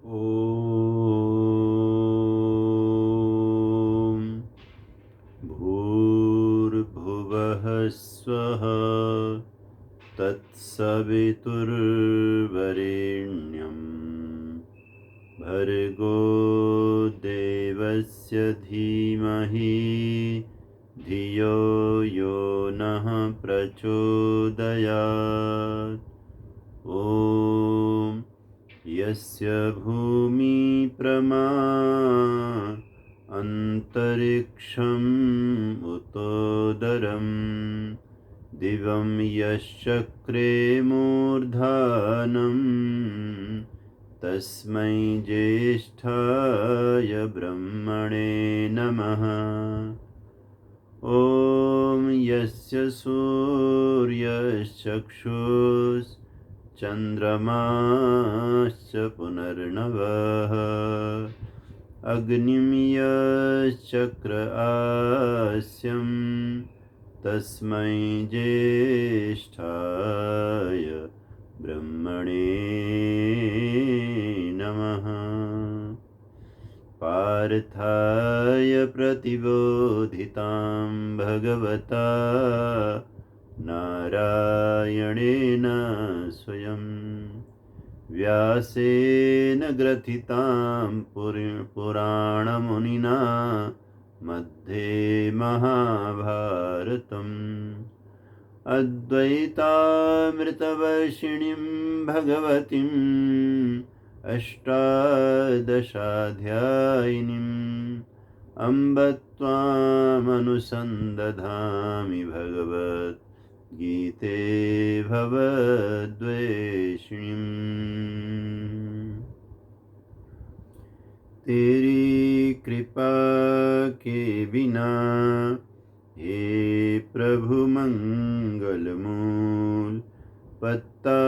ॐ भूर्भुवः स्वः तत्सवितुर्वरेण्यं भर्गो देवस्य धीमहि धियो यो नः प्रचोदयात्। ॐ यस्य भूमि प्रमा अन्तरिक्षम् उतोदरम् दिवं यश्चक्रे मूर्धानं तस्मै ज्येष्ठाय ब्रह्मणे नमः। ॐ यस्य सूर्यश्चक्षुश्चन्द्रमाश्च पुनर्नवः अग्निं यश्चक्र आस्यं तस्मै ज्येष्ठाय ब्रह्मणे नमः। पार्थाय प्रतिबोधितां भगवता नारायणेन स्वयं व्यासेन ग्रथितां पुराणमुनिना मध्ये महाभारतम् अद्वैतामृतवर्षिणीं भगवतीम् अष्टादशाध्यायिनीम् अम्ब त्वामनुसन्दधामि भगवद्गीते भवद्वेषिणीम्। तेरी कृपा के बिना हे प्रभु मंगल मूल पत्ता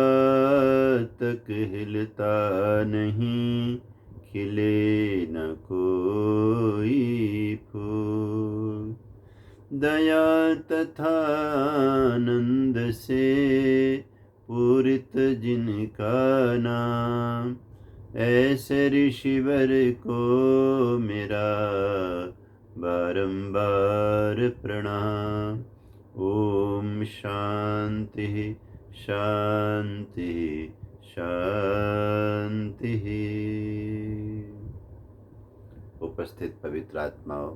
तक हिलता नहीं, खिले न कोई फूल। दया तथा आनंद से पूरित जिनका नाम, ऐसे ऋषिवर को मेरा बारंबार प्रणाम। ओम शांति शांति शांति। उपस्थित पवित्र आत्माओं,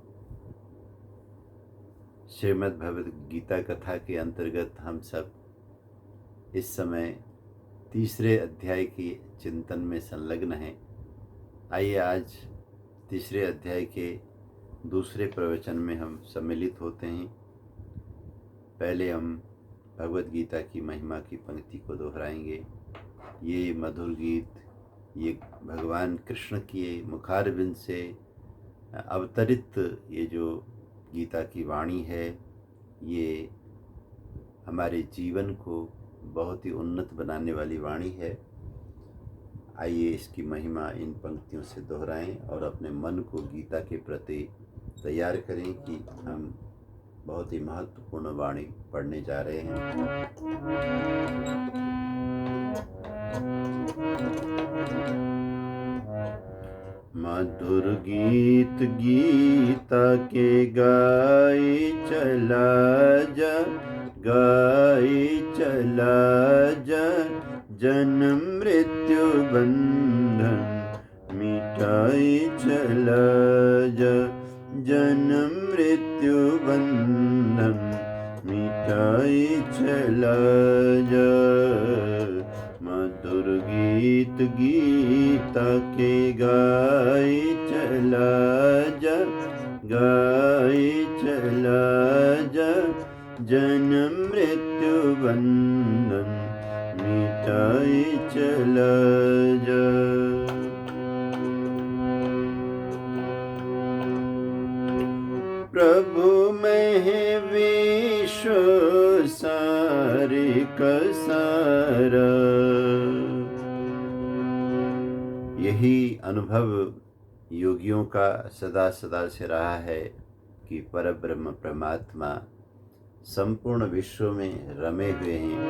श्रीमद् भगवद गीता कथा के अंतर्गत हम सब इस समय तीसरे अध्याय की चिंतन में संलग्न हैं। आइए आज तीसरे अध्याय के दूसरे प्रवचन में हम सम्मिलित होते हैं। पहले हम भगवद गीता की महिमा की पंक्ति को दोहराएंगे। ये मधुर गीत, ये भगवान कृष्ण के मुखारविंद से अवतरित ये जो गीता की वाणी है, ये हमारे जीवन को बहुत ही उन्नत बनाने वाली वाणी है। आइए इसकी महिमा इन पंक्तियों से दोहराएं और अपने मन को गीता के प्रति तैयार करें कि हम बहुत ही महत्वपूर्ण वाणी पढ़ने जा रहे हैं। मधुर गीत गीता के गाए चला जा, गाए चला जा, जन्म मृत्यु बंधन मिटाए चला जा, जन्म मृत्यु बंधन मिटाए चला जा। मधुर गीत गीता के गाए चला जा, गाए चला जा, जन्म मृत्यु बंधन मिटाए चला जा। प्रभु में है विश्व सारे का सारा। यही अनुभव योगियों का सदा सदा से रहा है कि परब्रह्म परमात्मा संपूर्ण विश्व में रमे हुए हैं।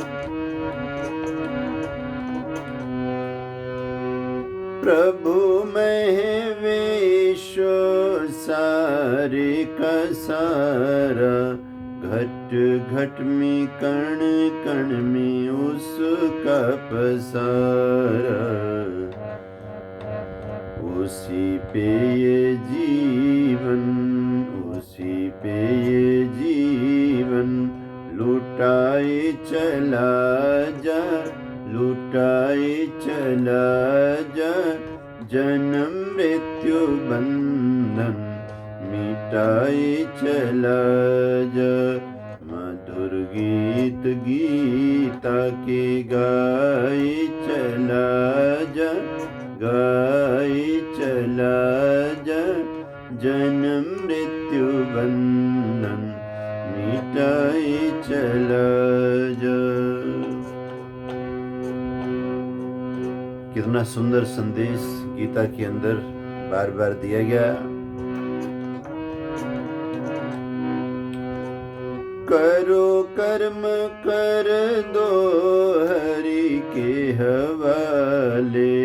प्रभु महेश सारे का सारा, घट घट में कण कण में उसका पसारा। उसी पे ये जीवन, उसी पे ये जीवन, लुटाए चला जा, लुटाए चला जा, जन्म मृत्यु बंधन मिटाए चला जा। मधुर गीत गीता के गाए चला जा, गाए चला जा, जन्म मृत्यु बंधन मिटाए चला जा। कितना सुंदर संदेश गीता के अंदर बार बार दिया गया। करो कर्म कर दो हरि के हवाले,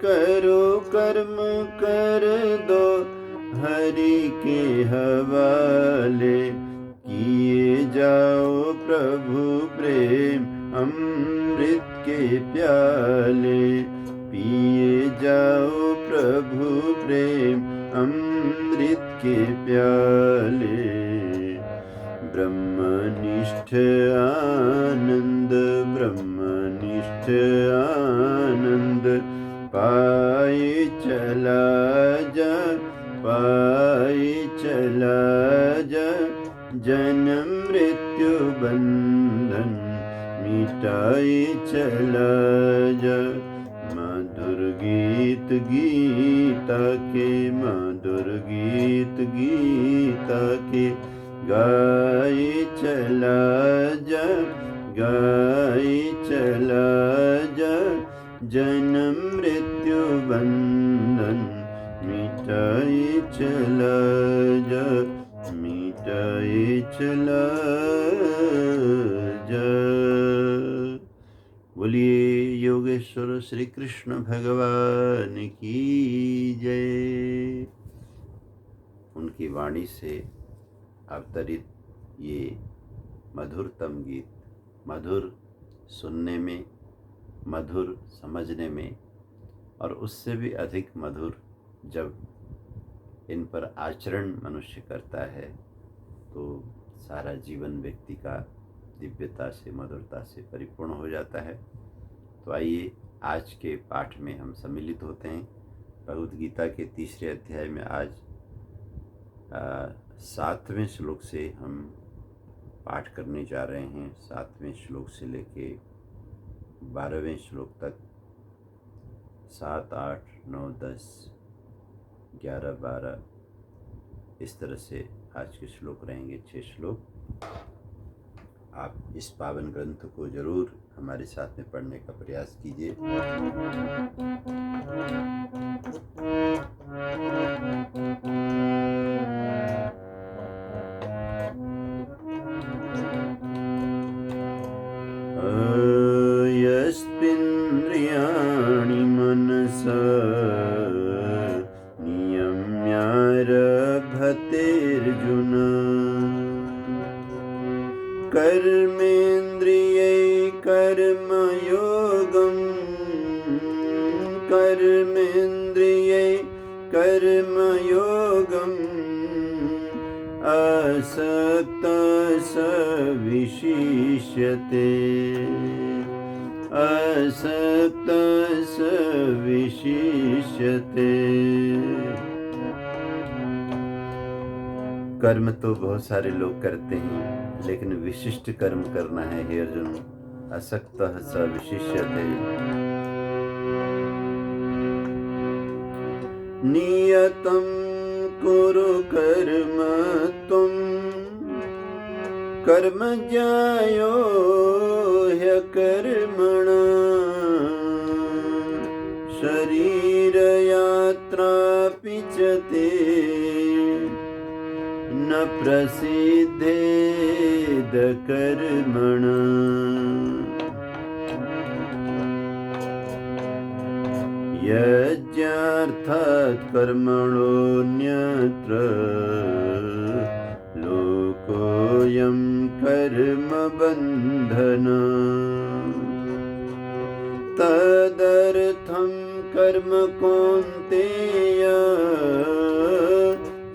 करो कर्म कर दो हरि के हवाले, किए जाओ प्रभु प्रेम अमृत के प्याले, पिए जाओ प्रभु प्रेम अमृत के प्याले। ब्रह्मनिष्ठ आनंद, ब्रह्मनिष्ठ आनंद, पाए चला जा, पाए चला जा, जन्म मृत्यु बंधन मिटाए चला जा। मधुर गीत गीता के, मधुर गीत गीता के, गाए चला जा, गाए चला जा, जन्म मृत्यु बंधन मिटाए चला जा, मिटाए चला जा। बोलिए योगेश्वर श्री कृष्ण भगवान की जय। उनकी वाणी से अवतरित ये मधुरतम गीत, मधुर सुनने में, मधुर समझने में, और उससे भी अधिक मधुर जब इन पर आचरण मनुष्य करता है तो सारा जीवन व्यक्ति का दिव्यता से, मधुरता से परिपूर्ण हो जाता है। तो आइए आज के पाठ में हम सम्मिलित होते हैं। भगवद गीता के 3 अध्याय में आज 7वें श्लोक से हम पाठ करने जा रहे हैं। 7वें श्लोक से लेके 12वें श्लोक तक, 7, 8, 9, 10, 11, 12 इस तरह से आज के श्लोक रहेंगे। 6 श्लोक। आप इस पावन ग्रंथ को जरूर हमारे साथ में पढ़ने का प्रयास कीजिए। यस्मिन्द्रियाणि मनसा नियम्यारभतेऽर्जुन, कर्मेन्द्रियै कर्मयोगम्, कर्मेन्द्रियै कर्मयोगम्, असक्तः स विशिष्यते, असक्तः स विशिष्यते। कर्म तो बहुत सारे लोग करते हैं, लेकिन विशिष्ट कर्म करना है हे अर्जुन। असक्तः स विशिष्यते। नियतं कुरु कर्म त्वं, कर्म ज्यायो ह्यकर्मणा, शरीरयात्रापि च ते न प्रसिद्धेद कर्मणा। यज्ञ यज्ञार्थात् कर्मणोऽन्यत्र लोकोऽयं कर्मबन्धन तदर्थं कर्म कौन्तेय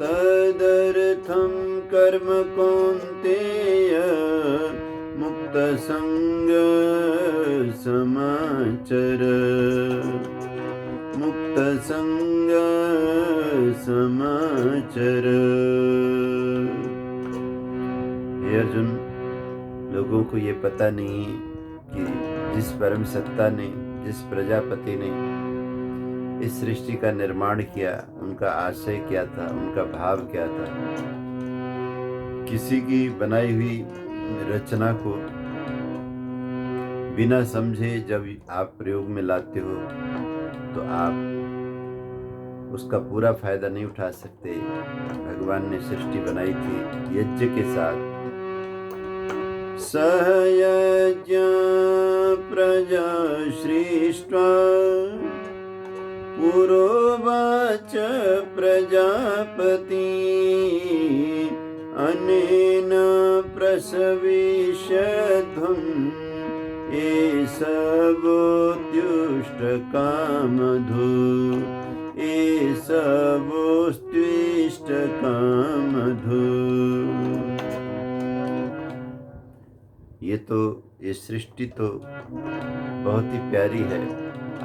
तदर्थं कर्म कौन्तेय मुक्तसंग समाचर मुक्तसंग समाचर। हे अर्जुन, लोगों को ये पता नहीं है कि जिस परम सत्ता ने, जिस प्रजापति ने इस सृष्टि का निर्माण किया, उनका आशय क्या था, उनका भाव क्या था। किसी की बनाई हुई रचना को बिना समझे जब आप प्रयोग में लाते हो तो आप उसका पूरा फायदा नहीं उठा सकते। भगवान ने सृष्टि बनाई थी यज्ञ के साथ। सहयज्ञ प्रजा सृष्ट्वा पुरोवाच प्रजापति अनेन प्रसविष्यध्वम् एष वोत्युष्टकामधु एष वोत्युष्टकामधु। ये सृष्टि तो बहुत ही प्यारी है।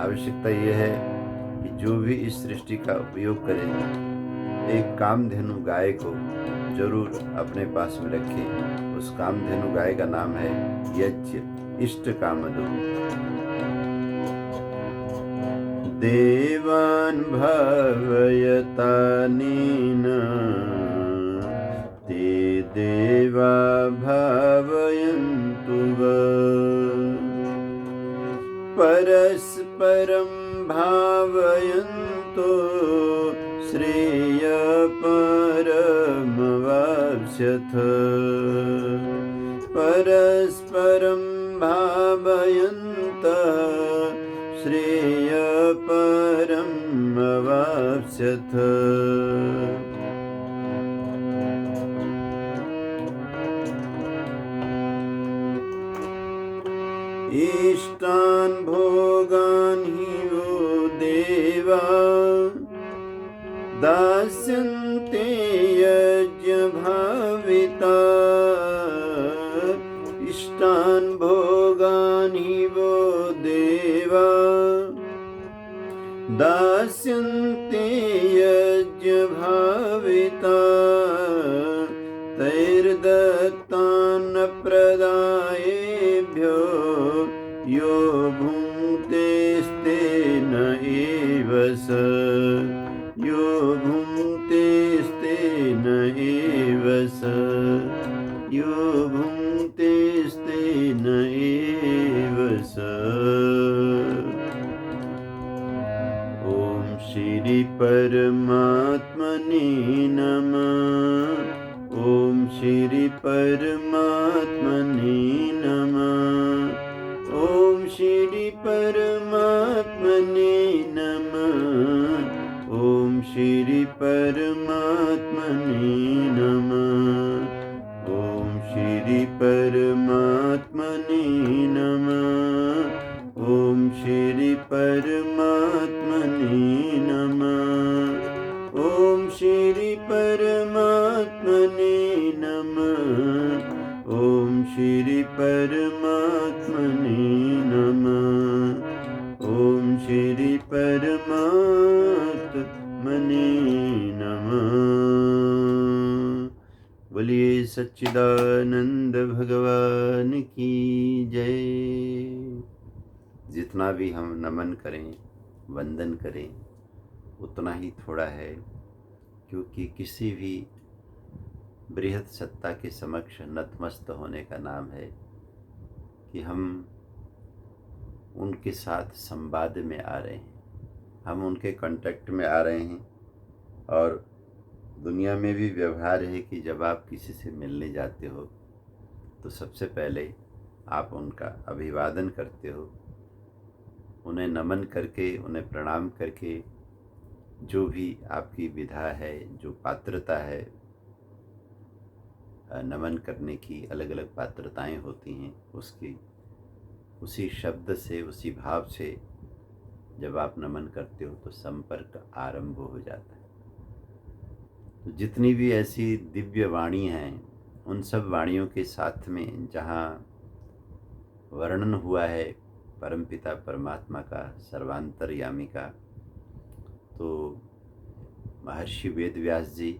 आवश्यकता यह है कि जो भी इस सृष्टि का उपयोग करे, एक कामधेनु गाय को जरूर अपने पास में रखे। उस कामधेनु गाय का नाम है यज्ञ इष्ट कामधु। देवान् भावयतानेन ते देवा भावयन्तु वः परस्परं भावयन्तो श्रेयपरमवाप्स्यथ परस्परं भावयन्तः श्रेयपरमवाप्स्यथ। इष्टान् भोगान् हि वो देवा दास्यन्ते यज्ञभाविता इष्टान् भोगान् हि वो देवा दास्यन्ते यज्ञभाविता तैर्दत्तान् प्रदायेभ्यो यो भुङ्क्तेस्तेन एव स यो भुङ्क्तेस्तेन एव स यो भुङ्क्तेस्तेन एव स। ॐ श्री परमात्मने नमः। ॐ श्री परमात्मने नमः। ॐ श्री परमात्मने नमः। ॐ श्री परमात्मने नमः। ॐ श्री परमात्मने नमः। ॐ श्री परमात्मने नमः। ॐ श्री परमात्मने नमः। ॐ श्री परमात्मने नमः। ॐ श्री परमात्मने नमः। बोलिए सच्चिदानंद भगवान की जय। जितना भी हम नमन करें, वंदन करें, उतना ही थोड़ा है, क्योंकि किसी भी बृहत सत्ता के समक्ष नतमस्त होने का नाम है कि हम उनके साथ संवाद में आ रहे हैं, हम उनके कांटेक्ट में आ रहे हैं। और दुनिया में भी व्यवहार है कि जब आप किसी से मिलने जाते हो तो सबसे पहले आप उनका अभिवादन करते हो, उन्हें नमन करके, उन्हें प्रणाम करके जो भी आपकी विधा है, जो पात्रता है, नमन करने की अलग अलग पात्रताएं होती हैं, उसकी उसी शब्द से, उसी भाव से जब आप नमन करते हो तो संपर्क आरंभ हो जाता है। तो जितनी भी ऐसी दिव्य वाणी हैं, उन सब वाणियों के साथ में जहाँ वर्णन हुआ है परमपिता परमात्मा का, सर्वांतर्यामी का, तो महर्षि वेद व्यास जी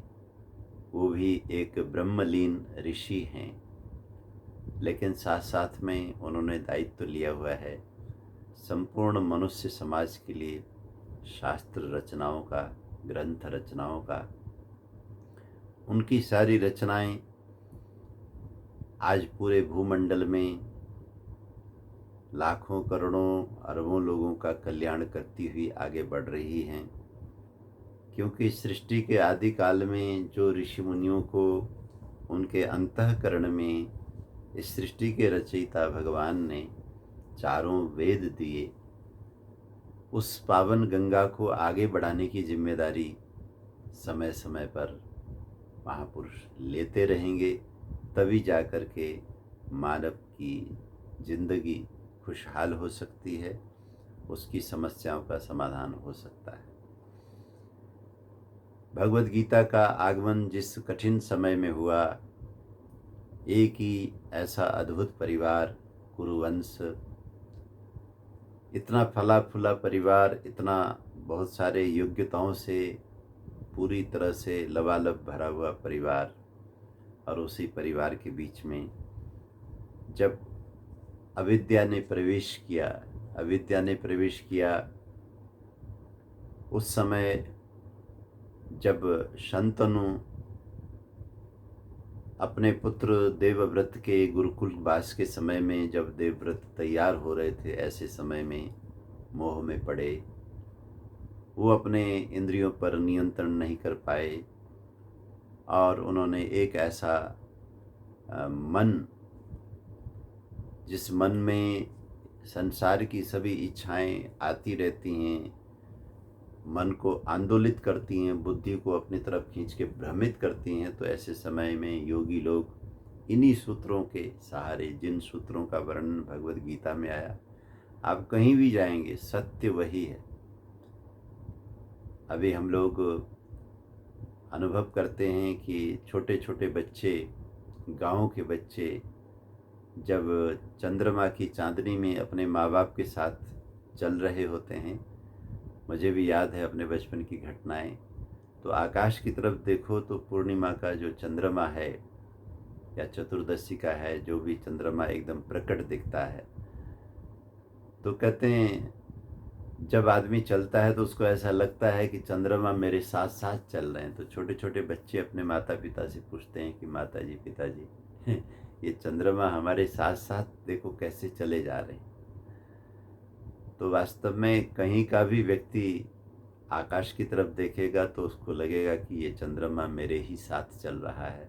वो भी एक ब्रह्मलीन ऋषि हैं, लेकिन साथ साथ में उन्होंने दायित्व लिया हुआ है संपूर्ण मनुष्य समाज के लिए शास्त्र रचनाओं का, ग्रंथ रचनाओं का। उनकी सारी रचनाएं आज पूरे भूमंडल में लाखों करोड़ों अरबों लोगों का कल्याण करती हुई आगे बढ़ रही हैं, क्योंकि सृष्टि के आदि काल में जो ऋषि मुनियों को उनके अंतःकरण में इस सृष्टि के रचयिता भगवान ने चारों वेद दिए, उस पावन गंगा को आगे बढ़ाने की जिम्मेदारी समय समय पर महापुरुष लेते रहेंगे, तभी जाकर के मानव की जिंदगी खुशहाल हो सकती है, उसकी समस्याओं का समाधान हो सकता है। भगवत गीता का आगमन जिस कठिन समय में हुआ, एक ही ऐसा अद्भुत परिवार कुरुवंश, इतना फला फूला परिवार, इतना बहुत सारे योग्यताओं से पूरी तरह से लबालब भरा हुआ परिवार, और उसी परिवार के बीच में जब अविद्या ने प्रवेश किया, उस समय जब शंतनु अपने पुत्र देवव्रत के गुरुकुल वास के समय में, जब देवव्रत तैयार हो रहे थे, ऐसे समय में मोह में पड़े, वो अपने इंद्रियों पर नियंत्रण नहीं कर पाए, और उन्होंने एक ऐसा मन, जिस मन में संसार की सभी इच्छाएं आती रहती हैं, मन को आंदोलित करती हैं, बुद्धि को अपनी तरफ खींच के भ्रमित करती हैं, तो ऐसे समय में योगी लोग इन्हीं सूत्रों के सहारे, जिन सूत्रों का वर्णन भगवत गीता में आया, आप कहीं भी जाएंगे सत्य वही है। अभी हम लोग अनुभव करते हैं कि छोटे छोटे बच्चे, गाँव के बच्चे, जब चंद्रमा की चांदनी में अपने माँ बाप के साथ चल रहे होते हैं, मुझे भी याद है अपने बचपन की घटनाएं, तो आकाश की तरफ देखो तो पूर्णिमा का जो चंद्रमा है या चतुर्दशी का है, जो भी चंद्रमा एकदम प्रकट दिखता है, तो कहते हैं जब आदमी चलता है तो उसको ऐसा लगता है कि चंद्रमा मेरे साथ साथ चल रहे हैं। तो छोटे छोटे बच्चे अपने माता पिता से पूछते हैं कि माता जी, पिताजी ये चंद्रमा हमारे साथ साथ देखो कैसे चले जा रहे हैं। तो वास्तव में कहीं का भी व्यक्ति आकाश की तरफ देखेगा तो उसको लगेगा कि ये चंद्रमा मेरे ही साथ चल रहा है,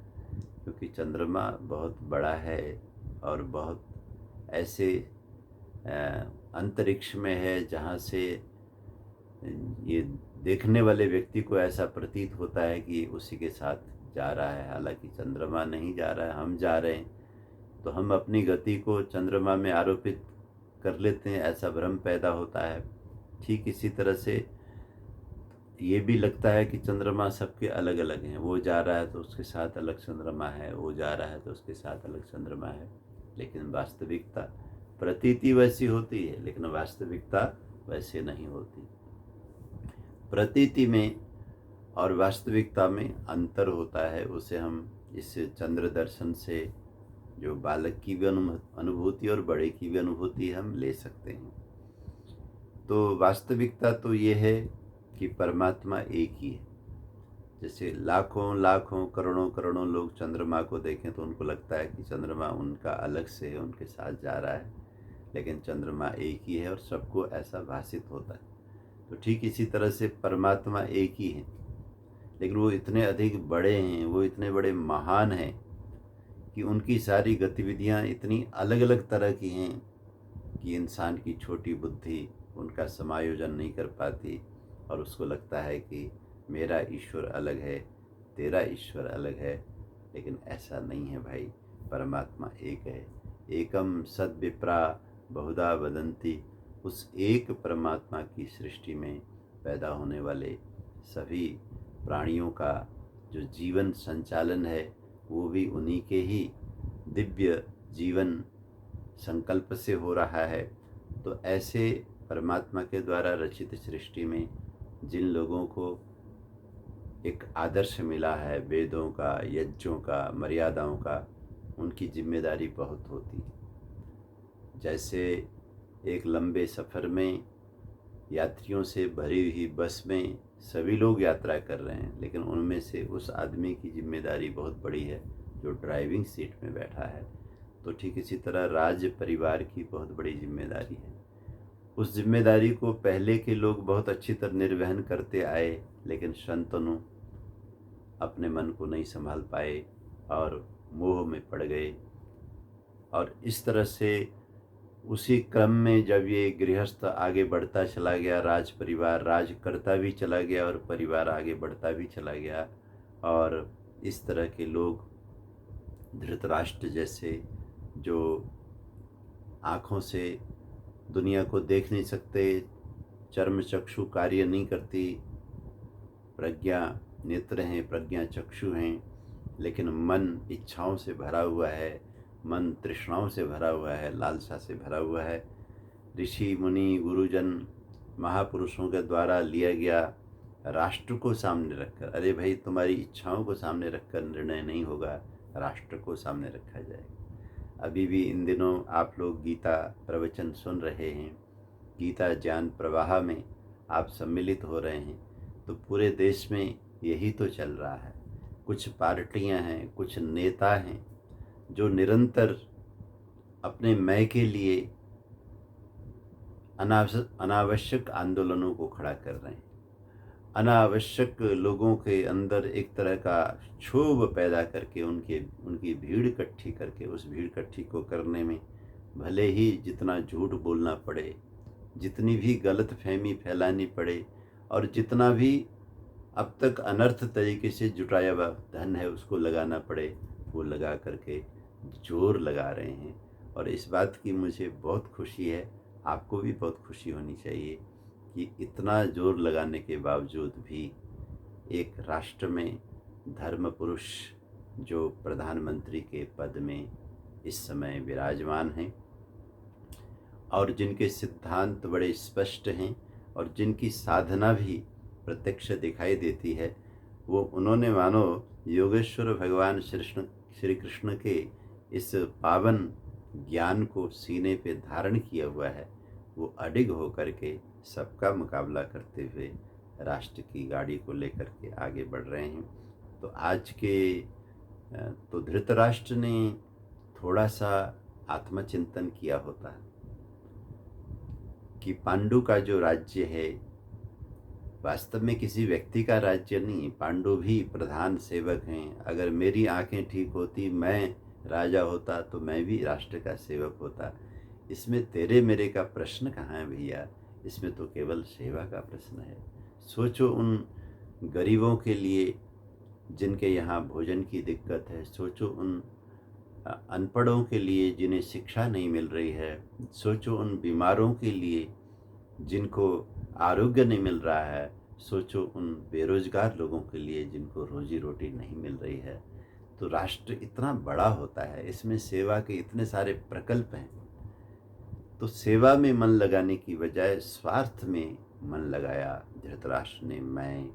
क्योंकि चंद्रमा बहुत बड़ा है और बहुत ऐसे अंतरिक्ष में है जहाँ से ये देखने वाले व्यक्ति को ऐसा प्रतीत होता है कि उसी के साथ जा रहा है। हालांकि चंद्रमा नहीं जा रहा है, हम जा रहे हैं, तो हम अपनी गति को चंद्रमा में आरोपित कर लेते हैं, ऐसा भ्रम पैदा होता है। ठीक इसी तरह से ये भी लगता है कि चंद्रमा सबके अलग अलग हैं, वो जा रहा है तो उसके साथ अलग चंद्रमा है, वो जा रहा है तो उसके साथ अलग चंद्रमा है, लेकिन वास्तविकता, प्रतीति वैसी होती है लेकिन वास्तविकता वैसे नहीं होती। प्रतीति में और वास्तविकता में अंतर होता है, उसे हम इस चंद्र दर्शन से जो बालक की भी अनुभूति और बड़े की भी अनुभूति हम ले सकते हैं। तो वास्तविकता तो ये है कि परमात्मा एक ही है। जैसे लाखों लाखों करोड़ों करोड़ों लोग चंद्रमा को देखें तो उनको लगता है कि चंद्रमा उनका अलग से है, उनके साथ जा रहा है, लेकिन चंद्रमा एक ही है और सबको ऐसा भासित होता है। तो ठीक इसी तरह से परमात्मा एक ही है, लेकिन वो इतने अधिक बड़े हैं, वो इतने बड़े महान हैं कि उनकी सारी गतिविधियां इतनी अलग अलग तरह की हैं कि इंसान की छोटी बुद्धि उनका समायोजन नहीं कर पाती, और उसको लगता है कि मेरा ईश्वर अलग है, तेरा ईश्वर अलग है। लेकिन ऐसा नहीं है भाई, परमात्मा एक है। एकम सद्विप्रा बहुधा वदंती। उस एक परमात्मा की सृष्टि में पैदा होने वाले सभी प्राणियों का जो जीवन संचालन है वो भी उन्हीं के ही दिव्य जीवन संकल्प से हो रहा है। तो ऐसे परमात्मा के द्वारा रचित सृष्टि में जिन लोगों को एक आदर्श मिला है वेदों का, यज्ञों का, मर्यादाओं का, उनकी जिम्मेदारी बहुत होती है। जैसे एक लंबे सफ़र में यात्रियों से भरी हुई बस में सभी लोग यात्रा कर रहे हैं, लेकिन उनमें से उस आदमी की जिम्मेदारी बहुत बड़ी है जो ड्राइविंग सीट में बैठा है। तो ठीक इसी तरह राज परिवार की बहुत बड़ी जिम्मेदारी है। उस जिम्मेदारी को पहले के लोग बहुत अच्छी तरह निर्वहन करते आए, लेकिन शंतनु अपने मन को नहीं संभाल पाए और मोह में पड़ गए। और इस तरह से उसी क्रम में जब ये गृहस्थ आगे बढ़ता चला गया, राज परिवार राज करता भी चला गया और परिवार आगे बढ़ता भी चला गया। और इस तरह के लोग धृतराष्ट्र जैसे जो आँखों से दुनिया को देख नहीं सकते, चर्म चक्षु कार्य नहीं करती, प्रज्ञा नेत्र हैं, प्रज्ञा चक्षु हैं, लेकिन मन इच्छाओं से भरा हुआ है, मन तृष्णाओं से भरा हुआ है, लालसा से भरा हुआ है। ऋषि मुनि गुरुजन महापुरुषों के द्वारा लिया गया राष्ट्र को सामने रखकर, अरे भाई तुम्हारी इच्छाओं को सामने रखकर निर्णय नहीं होगा, राष्ट्र को सामने रखा जाएगा। अभी भी इन दिनों आप लोग गीता प्रवचन सुन रहे हैं, गीता ज्ञान प्रवाह में आप सम्मिलित हो रहे हैं, तो पूरे देश में यही तो चल रहा है। कुछ पार्टियां हैं, कुछ नेता हैं जो निरंतर अपने मैं के लिए अनावश्यक आंदोलनों को खड़ा कर रहे हैं, अनावश्यक लोगों के अंदर एक तरह का क्षोभ पैदा करके उनकी भीड़ इकट्ठी करके, उस भीड़ इकट्ठी को करने में भले ही जितना झूठ बोलना पड़े, जितनी भी गलत फहमी फैलानी पड़े, और जितना भी अब तक अनर्थ तरीके से जुटाया हुआ धन है उसको लगाना पड़े, वो लगा करके जोर लगा रहे हैं। और इस बात की मुझे बहुत खुशी है, आपको भी बहुत खुशी होनी चाहिए कि इतना जोर लगाने के बावजूद भी एक राष्ट्र में धर्म पुरुष जो प्रधानमंत्री के पद में इस समय विराजमान हैं और जिनके सिद्धांत बड़े स्पष्ट हैं और जिनकी साधना भी प्रत्यक्ष दिखाई देती है, वो उन्होंने मानो योगेश्वर भगवान श्री कृष्ण के इस पावन ज्ञान को सीने पे धारण किया हुआ है। वो अडिग होकर के सबका मुकाबला करते हुए राष्ट्र की गाड़ी को लेकर के आगे बढ़ रहे हैं। तो आज के तो धृतराष्ट्र ने थोड़ा सा आत्मचिंतन किया होता कि पांडु का जो राज्य है वास्तव में किसी व्यक्ति का राज्य नहीं, पांडु भी प्रधान सेवक हैं। अगर मेरी आंखें ठीक होती, मैं राजा होता, तो मैं भी राष्ट्र का सेवक होता। इसमें तेरे मेरे का प्रश्न कहाँ है भैया, इसमें तो केवल सेवा का प्रश्न है। सोचो उन गरीबों के लिए जिनके यहाँ भोजन की दिक्कत है, सोचो उन अनपढ़ों के लिए जिन्हें शिक्षा नहीं मिल रही है, सोचो उन बीमारों के लिए जिनको आरोग्य नहीं मिल रहा है, सोचो उन बेरोजगार लोगों के लिए जिनको रोजी रोटी नहीं मिल रही है। तो राष्ट्र इतना बड़ा होता है, इसमें सेवा के इतने सारे प्रकल्प हैं। तो सेवा में मन लगाने की बजाय स्वार्थ में मन लगाया धृतराष्ट्र ने। मैं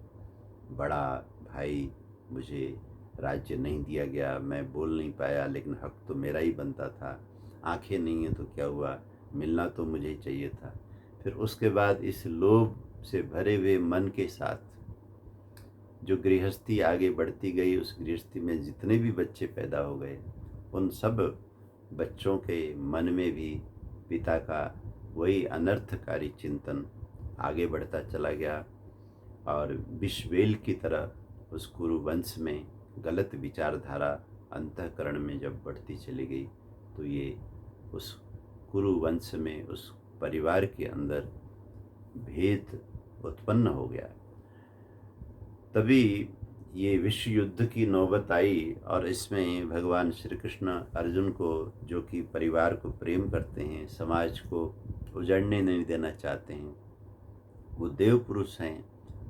बड़ा भाई, मुझे राज्य नहीं दिया गया, मैं बोल नहीं पाया, लेकिन हक तो मेरा ही बनता था। आंखें नहीं हैं तो क्या हुआ, मिलना तो मुझे ही चाहिए था। फिर उसके बाद इस लोभ से भरे हुए मन के साथ जो गृहस्थी आगे बढ़ती गई, उस गृहस्थी में जितने भी बच्चे पैदा हो गए, उन सब बच्चों के मन में भी पिता का वही अनर्थकारी चिंतन आगे बढ़ता चला गया। और विषवेल की तरह उस कुरुवंश में गलत विचारधारा अंतःकरण में जब बढ़ती चली गई, तो ये उस कुरुवंश में, उस परिवार के अंदर भेद उत्पन्न हो गया। तभी ये विश्व युद्ध की नौबत आई और इसमें भगवान श्री कृष्ण अर्जुन को, जो कि परिवार को प्रेम करते हैं, समाज को उजड़ने नहीं देना चाहते हैं, वो देव पुरुष हैं,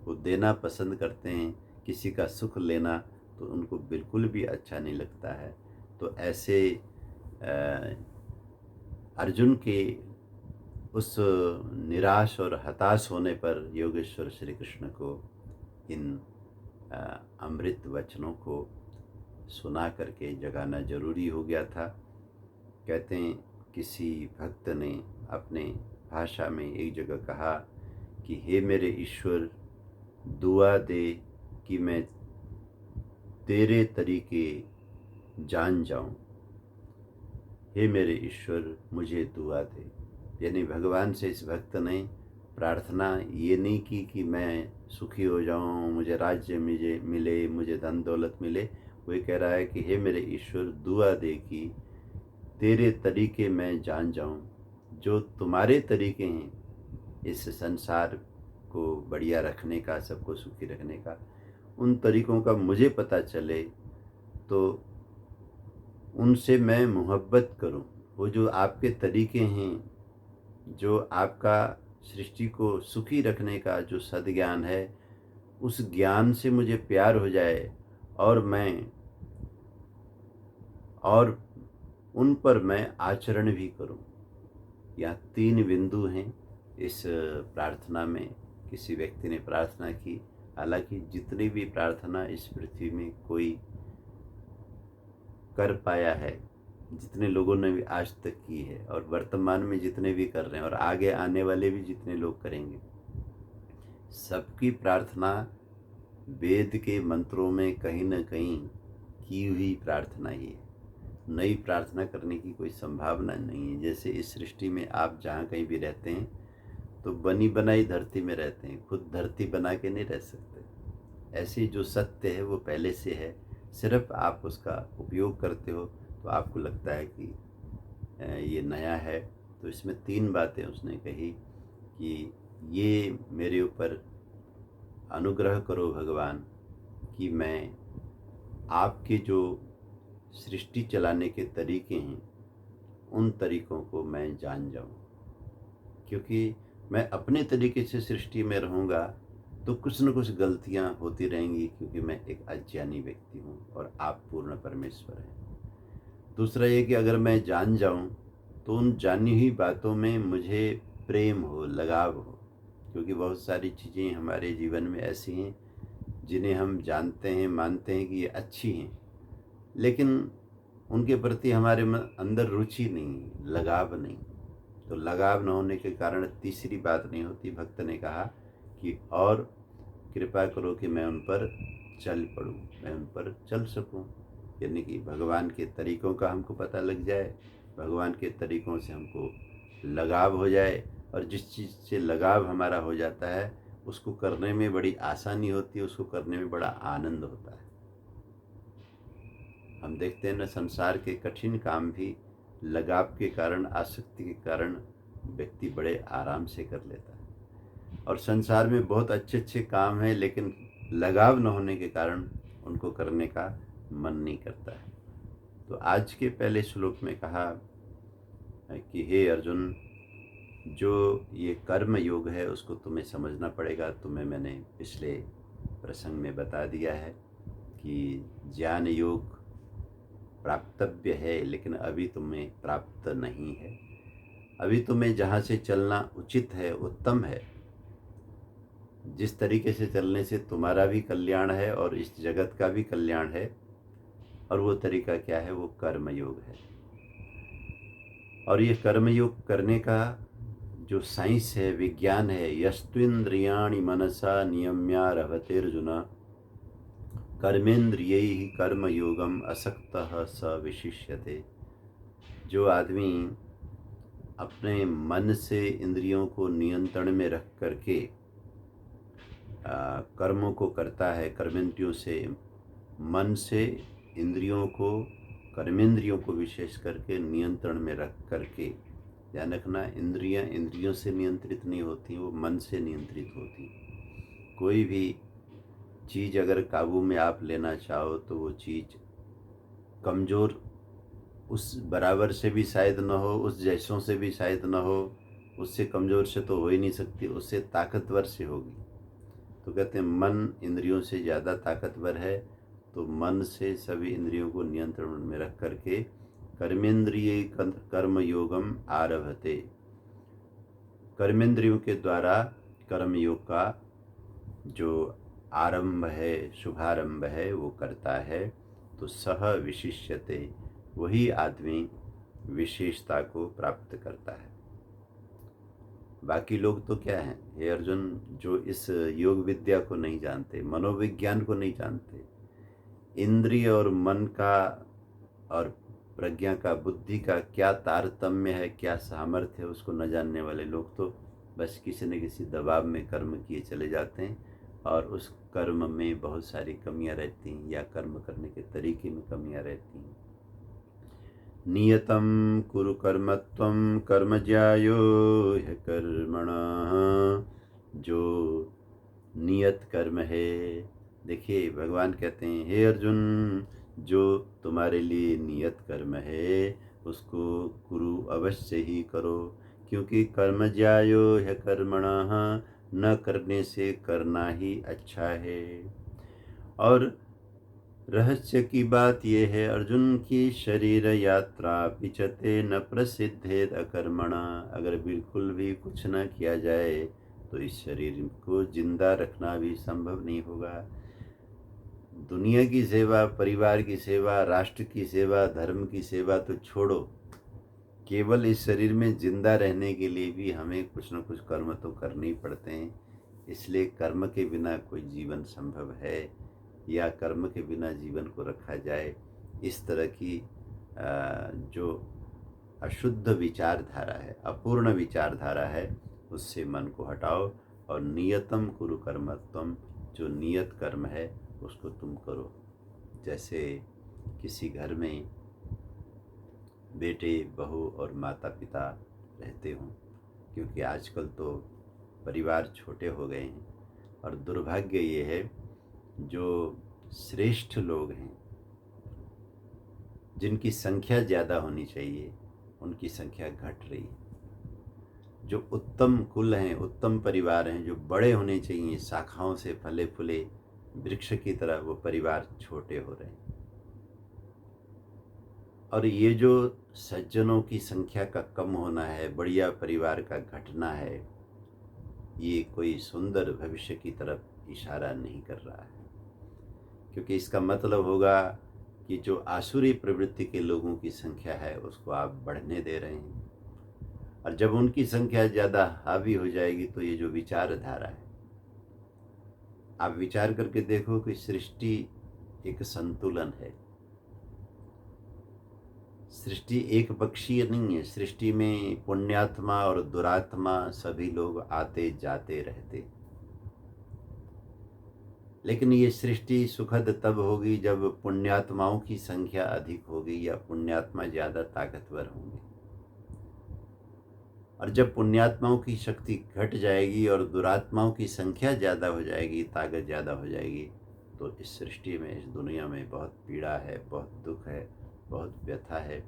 वो देना पसंद करते हैं, किसी का सुख लेना तो उनको बिल्कुल भी अच्छा नहीं लगता है। तो ऐसे अर्जुन के उस निराश और हताश होने पर योगेश्वर श्री कृष्ण को इन अमृत वचनों को सुना करके जगाना जरूरी हो गया था। कहते हैं किसी भक्त ने अपने भाषा में एक जगह कहा कि हे मेरे ईश्वर, दुआ दे कि मैं तेरे तरीके जान जाऊं। हे मेरे ईश्वर, मुझे दुआ दे। यानी भगवान से इस भक्त ने प्रार्थना ये नहीं की कि मैं सुखी हो जाऊं, मुझे राज्य मिले, मुझे धन दौलत मिले। वो ये कह रहा है कि हे मेरे ईश्वर, दुआ दे कि तेरे तरीके मैं जान जाऊं, जो तुम्हारे तरीके हैं इस संसार को बढ़िया रखने का, सबको सुखी रखने का, उन तरीकों का मुझे पता चले, तो उनसे मैं मोहब्बत करूं। वो जो आपके तरीके हैं, जो आपका सृष्टि को सुखी रखने का जो सद्ज्ञान है, उस ज्ञान से मुझे प्यार हो जाए और उन पर मैं आचरण भी करूं। यहाँ 3 बिंदु हैं इस प्रार्थना में। किसी व्यक्ति ने प्रार्थना की, हालांकि जितनी भी प्रार्थना इस पृथ्वी में कोई कर पाया है, जितने लोगों ने भी आज तक की है, और वर्तमान में जितने भी कर रहे हैं और आगे आने वाले भी जितने लोग करेंगे, सबकी प्रार्थना वेद के मंत्रों में कहीं न कहीं की हुई प्रार्थना ही है। नई प्रार्थना करने की कोई संभावना नहीं है। जैसे इस सृष्टि में आप जहाँ कहीं भी रहते हैं तो बनी बनाई धरती में रहते हैं, खुद धरती बना के नहीं रह सकते। ऐसे जो सत्य है वो पहले से है, सिर्फ आप उसका उपयोग करते हो तो आपको लगता है कि ये नया है। तो इसमें 3 बातें उसने कही कि ये मेरे ऊपर अनुग्रह करो भगवान कि मैं आपके जो सृष्टि चलाने के तरीके हैं उन तरीकों को मैं जान जाऊं, क्योंकि मैं अपने तरीके से सृष्टि में रहूँगा तो कुछ न कुछ गलतियाँ होती रहेंगी, क्योंकि मैं एक अज्ञानी व्यक्ति हूँ और आप पूर्ण परमेश्वर हैं। दूसरा ये कि अगर मैं जान जाऊं तो उन जानी हुई बातों में मुझे प्रेम हो, लगाव हो, क्योंकि बहुत सारी चीज़ें हमारे जीवन में ऐसी हैं जिन्हें हम जानते हैं, मानते हैं कि ये अच्छी हैं, लेकिन उनके प्रति हमारे अंदर रुचि नहीं, लगाव नहीं। तो लगाव न होने के कारण तीसरी बात नहीं होती। भक्त ने कहा कि और कृपा करो कि मैं उन पर चल पड़ूं, मैं उन पर चल सकूं, यानी कि भगवान के तरीकों का हमको पता लग जाए, भगवान के तरीकों से हमको लगाव हो जाए, और जिस चीज़ से लगाव हमारा हो जाता है उसको करने में बड़ी आसानी होती है, उसको करने में बड़ा आनंद होता है। हम देखते हैं ना, संसार के कठिन काम भी लगाव के कारण, आसक्ति के कारण व्यक्ति बड़े आराम से कर लेता है, और संसार में बहुत अच्छे अच्छे काम हैं लेकिन लगाव न होने के कारण उनको करने का मन नहीं करता है। तो आज के पहले श्लोक में कहा कि हे अर्जुन, जो ये कर्म योग है उसको तुम्हें समझना पड़ेगा। तुम्हें मैंने पिछले प्रसंग में बता दिया है कि ज्ञान योग प्राप्तव्य है, लेकिन अभी तुम्हें प्राप्त नहीं है। अभी तुम्हें जहाँ से चलना उचित है, उत्तम है, जिस तरीके से चलने से तुम्हारा भी कल्याण है और इस जगत का भी कल्याण है, और वो तरीका क्या है? वो कर्म योग है। और ये कर्म योग करने का जो साइंस है, विज्ञान है, यस्त्विन्द्रियाणि मनसा नियम्यारभतेर्जुन कर्मेन्द्रियैः कर्मयोगम असक्तः स विशिष्यते। जो आदमी अपने मन से इंद्रियों को नियंत्रण में रख करके कर्मों को करता है, कर्मेंद्रियों से, मन से इंद्रियों को, कर्मेंद्रियों को विशेष करके नियंत्रण में रख करके, ध्यान रखना, इंद्रियां इंद्रियों से नियंत्रित नहीं होती, वो मन से नियंत्रित होती। कोई भी चीज़ अगर काबू में आप लेना चाहो तो वो चीज़ कमज़ोर उस बराबर से भी शायद न हो, उस जैसों से भी शायद न हो, उससे कमज़ोर से तो हो ही नहीं सकती, उससे ताकतवर से होगी। तो कहते हैं मन इंद्रियों से ज़्यादा ताकतवर है, तो मन से सभी इंद्रियों को नियंत्रण में रख करके कर्मेंद्रिय कर्म योगम आरभते, कर्मेंद्रियों के द्वारा कर्म योग का जो आरंभ है, शुभारंभ है, वो करता है। तो सह विशिष्यते, वही आदमी विशेषता को प्राप्त करता है। बाकी लोग तो क्या हैं हे अर्जुन, जो इस योग विद्या को नहीं जानते, मनोविज्ञान को नहीं जानते, इंद्रिय और मन का और प्रज्ञा का, बुद्धि का क्या तारतम्य है, क्या सामर्थ्य है, उसको न जानने वाले लोग तो बस किसी न किसी दबाव में कर्म किए चले जाते हैं और उस कर्म में बहुत सारी कमियां रहती हैं या कर्म करने के तरीके में कमियां रहती हैं। नियतम कुरु कर्मत्वं कर्म ज्यायो ह्य कर्मणः, जो नियत कर्म है। देखिए भगवान कहते हैं हे अर्जुन, जो तुम्हारे लिए नियत कर्म है उसको कुरु अवश्य ही करो, क्योंकि कर्म ज्यायो ह्य कर्मणः, न करने से करना ही अच्छा है। और रहस्य की बात यह है अर्जुन की शरीर यात्रा पिचते न प्रसिद्धेद अकर्मणा, अगर बिल्कुल भी कुछ न किया जाए तो इस शरीर को जिंदा रखना भी संभव नहीं होगा। दुनिया की सेवा, परिवार की सेवा, राष्ट्र की सेवा, धर्म की सेवा तो छोड़ो, केवल इस शरीर में जिंदा रहने के लिए भी हमें कुछ न कुछ कर्म तो करने ही पड़ते हैं। इसलिए कर्म के बिना कोई जीवन संभव है या कर्म के बिना जीवन को रखा जाए, इस तरह की जो अशुद्ध विचारधारा है, अपूर्ण विचारधारा है, उससे मन को हटाओ और नियतम कुरु कर्मत्वम, जो नियत कर्म है उसको तुम करो। जैसे किसी घर में बेटे, बहू और माता पिता रहते हों, क्योंकि आजकल तो परिवार छोटे हो गए हैं और दुर्भाग्य ये है जो श्रेष्ठ लोग हैं, जिनकी संख्या ज़्यादा होनी चाहिए, उनकी संख्या घट रही है। जो उत्तम कुल हैं, उत्तम परिवार हैं, जो बड़े होने चाहिए, शाखाओं से फले फूले वृक्ष की तरह, वो परिवार छोटे हो रहे हैं। और ये जो सज्जनों की संख्या का कम होना है, बढ़िया परिवार का घटना है, ये कोई सुंदर भविष्य की तरफ इशारा नहीं कर रहा है, क्योंकि इसका मतलब होगा कि जो आसुरी प्रवृत्ति के लोगों की संख्या है उसको आप बढ़ने दे रहे हैं, और जब उनकी संख्या ज़्यादा हावी हो जाएगी तो ये जो विचारधारा है, आप विचार करके देखो कि सृष्टि एक संतुलन है, सृष्टि एक पक्षीय नहीं है। सृष्टि में पुण्यात्मा और दुरात्मा सभी लोग आते जाते रहते, लेकिन ये सृष्टि सुखद तब होगी जब पुण्यात्माओं की संख्या अधिक होगी या पुण्यात्मा ज़्यादा ताकतवर होंगे। और जब पुण्यात्माओं की शक्ति घट जाएगी और दुरात्माओं की संख्या ज़्यादा हो जाएगी, ताकत ज़्यादा हो जाएगी, तो इस सृष्टि में, इस दुनिया में बहुत पीड़ा है, बहुत दुख है, बहुत व्यथा है।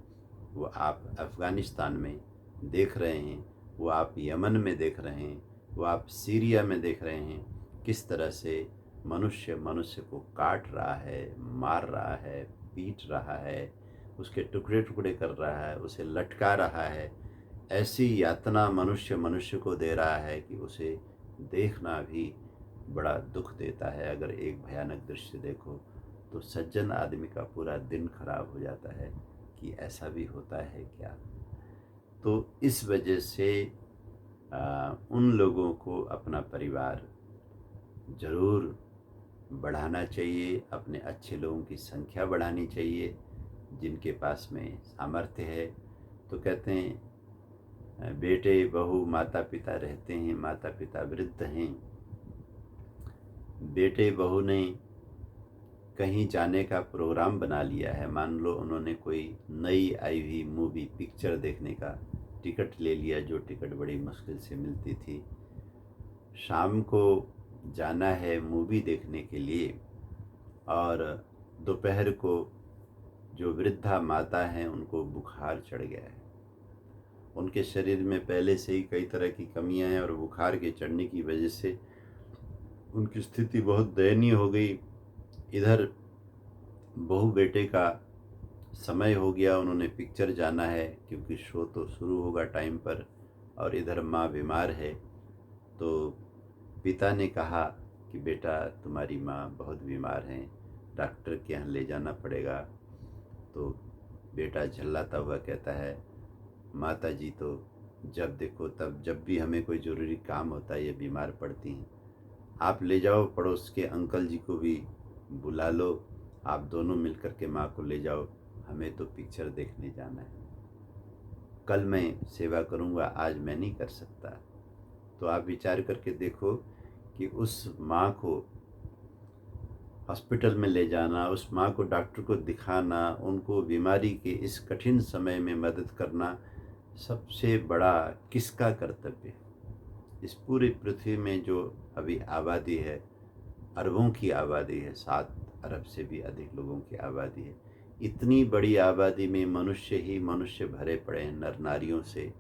वो आप अफ़गानिस्तान में देख रहे हैं, वो आप यमन में देख रहे हैं, वो आप सीरिया में देख रहे हैं, किस तरह से मनुष्य मनुष्य को काट रहा है, मार रहा है, पीट रहा है, उसके टुकड़े टुकड़े कर रहा है, उसे लटका रहा है। ऐसी यातना मनुष्य मनुष्य को दे रहा है कि उसे देखना भी बड़ा दुख देता है। अगर एक भयानक दृश्य देखो तो सज्जन आदमी का पूरा दिन खराब हो जाता है कि ऐसा भी होता है क्या। तो इस वजह से उन लोगों को अपना परिवार ज़रूर बढ़ाना चाहिए, अपने अच्छे लोगों की संख्या बढ़ानी चाहिए जिनके पास में सामर्थ्य है। तो कहते हैं बेटे बहू माता पिता रहते हैं, माता पिता वृद्ध हैं, बेटे बहू ने कहीं जाने का प्रोग्राम बना लिया है, मान लो उन्होंने कोई नई आई हुई मूवी पिक्चर देखने का टिकट ले लिया, जो टिकट बड़ी मुश्किल से मिलती थी। शाम को जाना है मूवी देखने के लिए, और दोपहर को जो वृद्धा माता हैं उनको बुखार चढ़ गया है। उनके शरीर में पहले से ही कई तरह की कमियां हैं और बुखार के चढ़ने की वजह से उनकी स्थिति बहुत दयनीय हो गई। इधर बहू बेटे का समय हो गया, उन्होंने पिक्चर जाना है क्योंकि शो तो शुरू होगा टाइम पर, और इधर माँ बीमार है। तो पिता ने कहा कि बेटा तुम्हारी माँ बहुत बीमार हैं, डॉक्टर के यहाँ ले जाना पड़ेगा। तो बेटा झल्लाता हुआ कहता है, माता जी तो जब देखो तब जब भी हमें कोई ज़रूरी काम होता है ये बीमार पड़ती हैं, आप ले जाओ, पड़ोस के अंकल जी को भी बुला लो, आप दोनों मिल कर के माँ को ले जाओ, हमें तो पिक्चर देखने जाना है, कल मैं सेवा करूँगा, आज मैं नहीं कर सकता। तो आप विचार करके देखो कि उस माँ को हॉस्पिटल में ले जाना, उस माँ को डॉक्टर को दिखाना, उनको बीमारी के इस कठिन समय में मदद करना सबसे बड़ा किसका कर्तव्य है? इस पूरी पृथ्वी में जो अभी आबादी है, अरबों की आबादी है, 7 अरब से भी अधिक लोगों की आबादी है। इतनी बड़ी आबादी में मनुष्य ही मनुष्य भरे पड़े हैं, नर नारियों से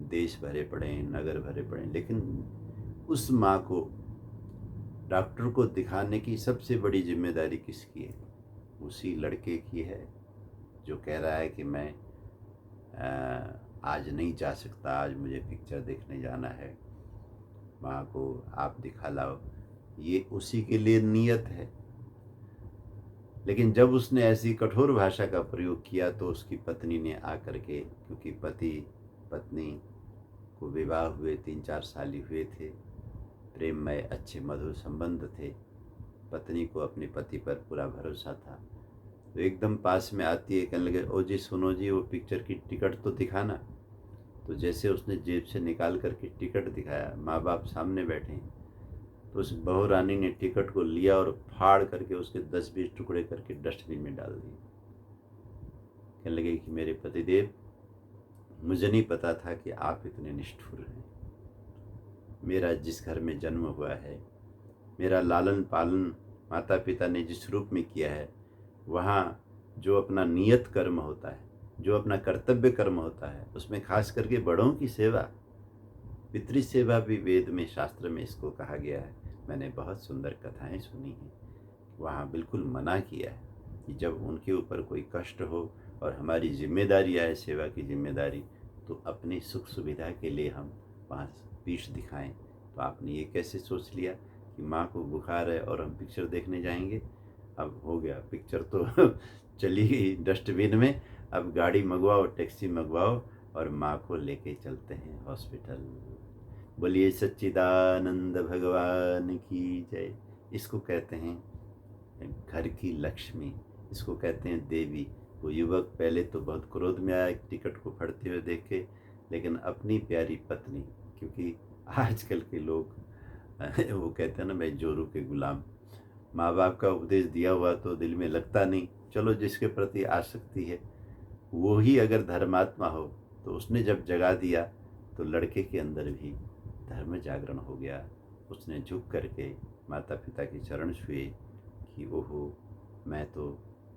देश भरे पड़े हैं, नगर भरे पड़े हैं, लेकिन उस माँ को डॉक्टर को दिखाने की सबसे बड़ी जिम्मेदारी किसकी है? उसी लड़के की है जो कह रहा है कि मैं आज नहीं जा सकता, आज मुझे पिक्चर देखने जाना है, माँ को आप दिखा लाओ। ये उसी के लिए नियत है। लेकिन जब उसने ऐसी कठोर भाषा का प्रयोग किया तो उसकी पत्नी ने आकर के, क्योंकि पति पत्नी को विवाह हुए 3-4 साल ही हुए थे, प्रेममय अच्छे मधुर संबंध थे, पत्नी को अपने पति पर पूरा भरोसा था, तो एकदम पास में आती है, कहने लगे, ओ जी सुनो जी, वो पिक्चर की टिकट तो दिखाना। तो जैसे उसने जेब से निकाल करके टिकट दिखाया, माँ बाप सामने बैठे हैं, तो उस बहू रानी ने टिकट को लिया और फाड़ करके उसके 10-20 टुकड़े करके डस्टबिन में डाल दिए। कहने लगे कि मेरे पतिदेव, मुझे नहीं पता था कि आप इतने निष्ठुर हैं। मेरा जिस घर में जन्म हुआ है, मेरा लालन पालन माता पिता ने जिस रूप में किया है, वहाँ जो अपना नियत कर्म होता है, जो अपना कर्तव्य कर्म होता है, उसमें खास करके बड़ों की सेवा, पितृ सेवा भी वेद में शास्त्र में इसको कहा गया है। मैंने बहुत सुंदर कथाएं सुनी हैं, वहाँ बिल्कुल मना किया है कि जब उनके ऊपर कोई कष्ट हो और हमारी जिम्मेदारी आए सेवा की जिम्मेदारी, तो अपनी सुख सुविधा के लिए हम वहाँ पीठ दिखाएं। तो आपने ये कैसे सोच लिया कि माँ को बुखार है और हम पिक्चर देखने जाएंगे? अब हो गया, पिक्चर तो चली गई डस्टबिन में, अब गाड़ी मंगवाओ, टैक्सी मंगवाओ और माँ को लेके चलते हैं हॉस्पिटल। बोलिए सच्चिदानंद भगवान की जय। इसको कहते हैं घर की लक्ष्मी, इसको कहते हैं देवी। वो युवक पहले तो बहुत क्रोध में आया टिकट को फटते हुए देख के, लेकिन अपनी प्यारी पत्नी, क्योंकि आजकल के लोग वो कहते हैं ना, मैं जोरू के गुलाम, माँ बाप का उपदेश दिया हुआ तो दिल में लगता नहीं। चलो जिसके प्रति आसक्ति है वो ही अगर धर्मात्मा हो, तो उसने जब जगा दिया तो लड़के के अंदर भी धर्म जागरण हो गया। उसने झुक करके माता पिता के चरण छुए कि ओहो, मैं तो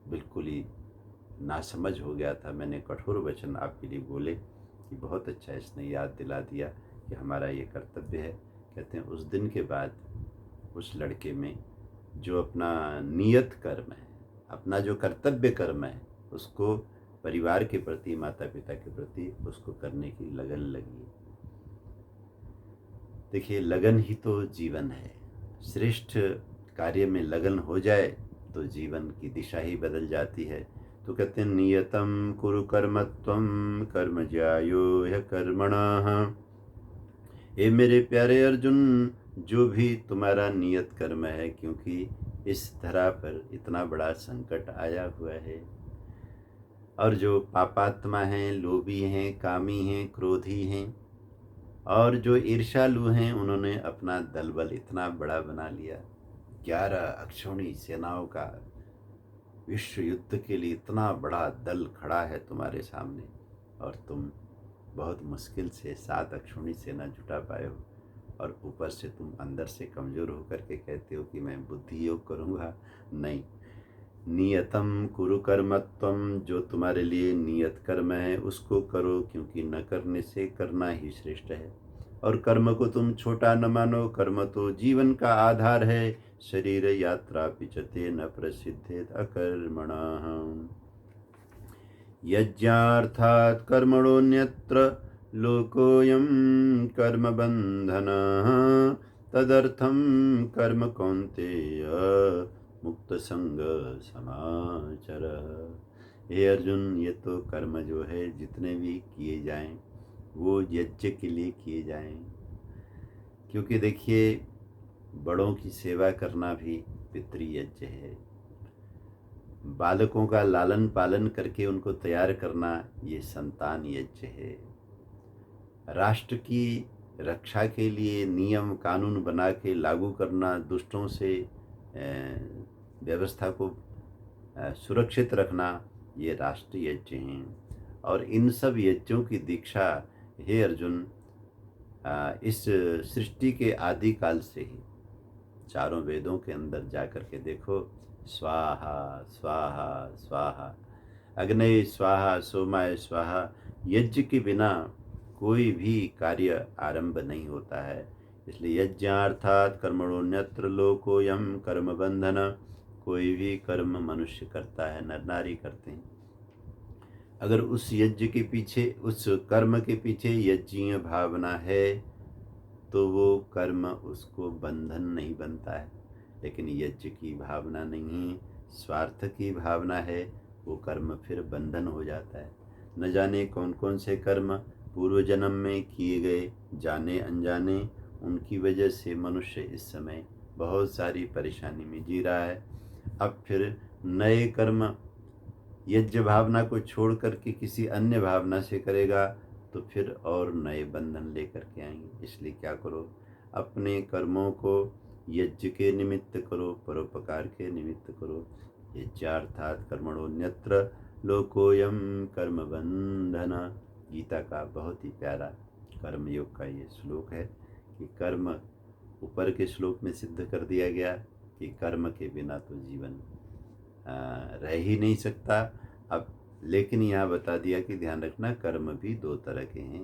बिल्कुल ही नासमझ हो गया था, मैंने कठोर वचन आपके लिए बोले, कि बहुत अच्छा इसने याद दिला दिया कि हमारा ये कर्तव्य है। कहते हैं उस दिन के बाद उस लड़के में जो अपना नियत कर्म है, अपना जो कर्तव्य कर्म है, उसको परिवार के प्रति, माता पिता के प्रति उसको करने की लगन लगी। देखिए, लगन ही तो जीवन है। श्रेष्ठ कार्य में लगन हो जाए तो जीवन की दिशा ही बदल जाती है। तो कहते हैं नियतम कुरु कर्मत्वम कर्म ज्यायो ह्य कर्मणः। हे मेरे प्यारे अर्जुन, जो भी तुम्हारा नियत कर्म है, क्योंकि इस धरा पर इतना बड़ा संकट आया हुआ है, और जो पापात्मा हैं, लोभी हैं, कामी हैं, क्रोधी हैं, और जो ईर्ष्यालु हैं, उन्होंने अपना दल बल इतना बड़ा बना लिया। 11 अक्षौणी सेनाओं का विश्व युद्ध के लिए इतना बड़ा दल खड़ा है तुम्हारे सामने, और तुम बहुत मुश्किल से 7 अक्षौणी सेना जुटा पाए हो। और ऊपर से तुम अंदर से कमज़ोर होकर के कहते हो कि मैं बुद्धि योग करूँगा। नहीं, नियतम कुरु कर्मत्वम, जो तुम्हारे लिए नियत कर्म है उसको करो, क्योंकि न करने से करना ही श्रेष्ठ है। और कर्म को तुम छोटा न मानो, कर्म तो जीवन का आधार है। शरीर यात्रा पिचते न प्रसिद्धेत अकर्मणः। यज्ञार्थात् कर्मणोऽन्यत्र लोकोऽयं कर्मबन्धनः। तदर्थं कर्म कौन्तेय मुक्तसंग समाचर। हे अर्जुन, ये तो कर्म जो है जितने भी किए जाएं वो यज्ञ के लिए किए जाएं, क्योंकि देखिए बड़ों की सेवा करना भी पितृयज्ञ है। बालकों का लालन पालन करके उनको तैयार करना ये संतान यज्ञ है। राष्ट्र की रक्षा के लिए नियम कानून बना के लागू करना, दुष्टों से व्यवस्था को सुरक्षित रखना, ये राष्ट्र यज्ञ हैं। और इन सब यज्ञों की दीक्षा हे अर्जुन इस सृष्टि के आदिकाल से ही चारों वेदों के अंदर जा कर के देखो, स्वाहा स्वाहा स्वाहा, अग्नये स्वाहा, सोमाय स्वाहा। यज्ञ के बिना कोई भी कार्य आरंभ नहीं होता है। इसलिए यज्ञार्थात् कर्मणोऽन्यत्र लोकोऽयं कर्म बंधन। कोई भी कर्म मनुष्य करता है, नर नारी करते हैं, अगर उस यज्ञ के पीछे, उस कर्म के पीछे यज्ञीय भावना है तो वो कर्म उसको बंधन नहीं बनता है। लेकिन यज्ञ की भावना नहीं, स्वार्थ की भावना है, वो कर्म फिर बंधन हो जाता है। न जाने कौन कौन से कर्म पूर्व जन्म में किए गए, जाने अनजाने, उनकी वजह से मनुष्य इस समय बहुत सारी परेशानी में जी रहा है। अब फिर नए कर्म यज्ञ भावना को छोड़ करके किसी अन्य भावना से करेगा तो फिर और नए बंधन लेकर के आएंगे। इसलिए क्या करो, अपने कर्मों को यज्ञ के निमित्त करो, परोपकार के निमित्त करो। यज्ञार्थात् कर्मणोऽन्यत्र लोकोऽयं कर्म बंधन। गीता का बहुत ही प्यारा कर्मयोग का ये श्लोक है कि कर्म, ऊपर के श्लोक में सिद्ध कर दिया गया कि कर्म के बिना तो जीवन रह ही नहीं सकता। अब लेकिन यहाँ बता दिया कि ध्यान रखना, कर्म भी दो तरह के हैं।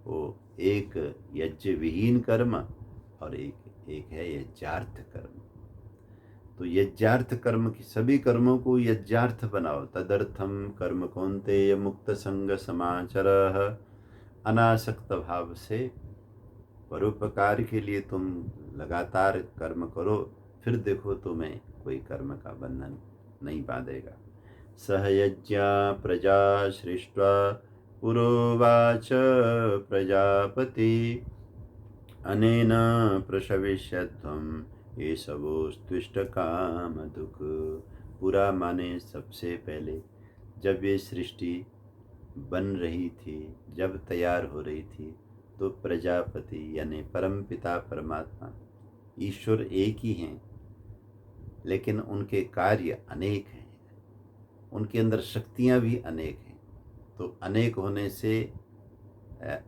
वो एक यज्ञ विहीन कर्म और एक है यज्ञार्थ कर्म। तो यज्ञार्थ कर्म की, सभी कर्मों को यज्ञार्थ बनाओ। तदर्थम कर्म कौन्तेय मुक्त संग समाचरः। अनासक्त भाव से परोपकार के लिए तुम लगातार कर्म करो, फिर देखो तुम्हें कोई कर्म का बंधन नहीं बांधेगा। सह यज्ञा प्रजा सृष्ट्वा पुरोवाच प्रजापति। अनेन प्रशविष्यध्वं एषवोस्त्विष्ट कामधुक्। पूरा माने सबसे पहले जब ये सृष्टि बन रही थी, जब तैयार हो रही थी, तो प्रजापति यानी परमपिता परमात्मा ईश्वर एक ही हैं, लेकिन उनके कार्य अनेक हैं, उनके अंदर शक्तियाँ भी अनेक हैं। तो अनेक होने से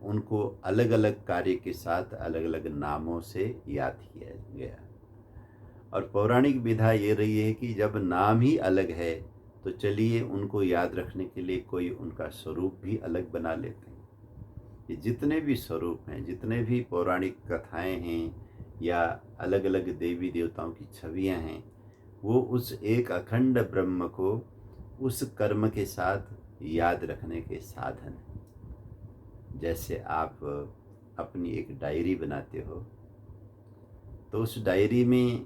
उनको अलग अलग कार्य के साथ अलग अलग नामों से याद किया गया। और पौराणिक विधा ये रही है कि जब नाम ही अलग है तो चलिए उनको याद रखने के लिए कोई उनका स्वरूप भी अलग बना लेते हैं। ये जितने भी स्वरूप हैं, जितने भी पौराणिक कथाएं हैं या अलग अलग देवी देवताओं की छवियां हैं, वो उस एक अखंड ब्रह्म को उस कर्म के साथ याद रखने के साधन हैं। जैसे आप अपनी एक डायरी बनाते हो तो उस डायरी में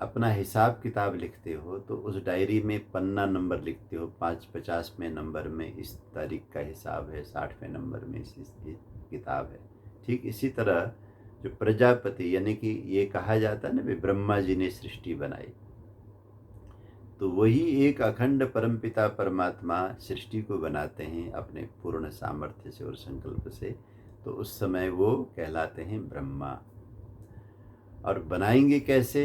अपना हिसाब किताब लिखते हो, तो उस डायरी में पन्ना नंबर लिखते हो, 50वें नंबर में इस तारीख का हिसाब है, 60वें नंबर में इस किताब है। ठीक इसी तरह जो प्रजापति, यानी कि ये कहा जाता है ना भी ब्रह्मा जी ने सृष्टि बनाई, तो वही एक अखंड परमपिता परमात्मा सृष्टि को बनाते हैं अपने पूर्ण सामर्थ्य से और संकल्प से। तो उस समय वो कहलाते हैं ब्रह्मा। और बनाएंगे कैसे?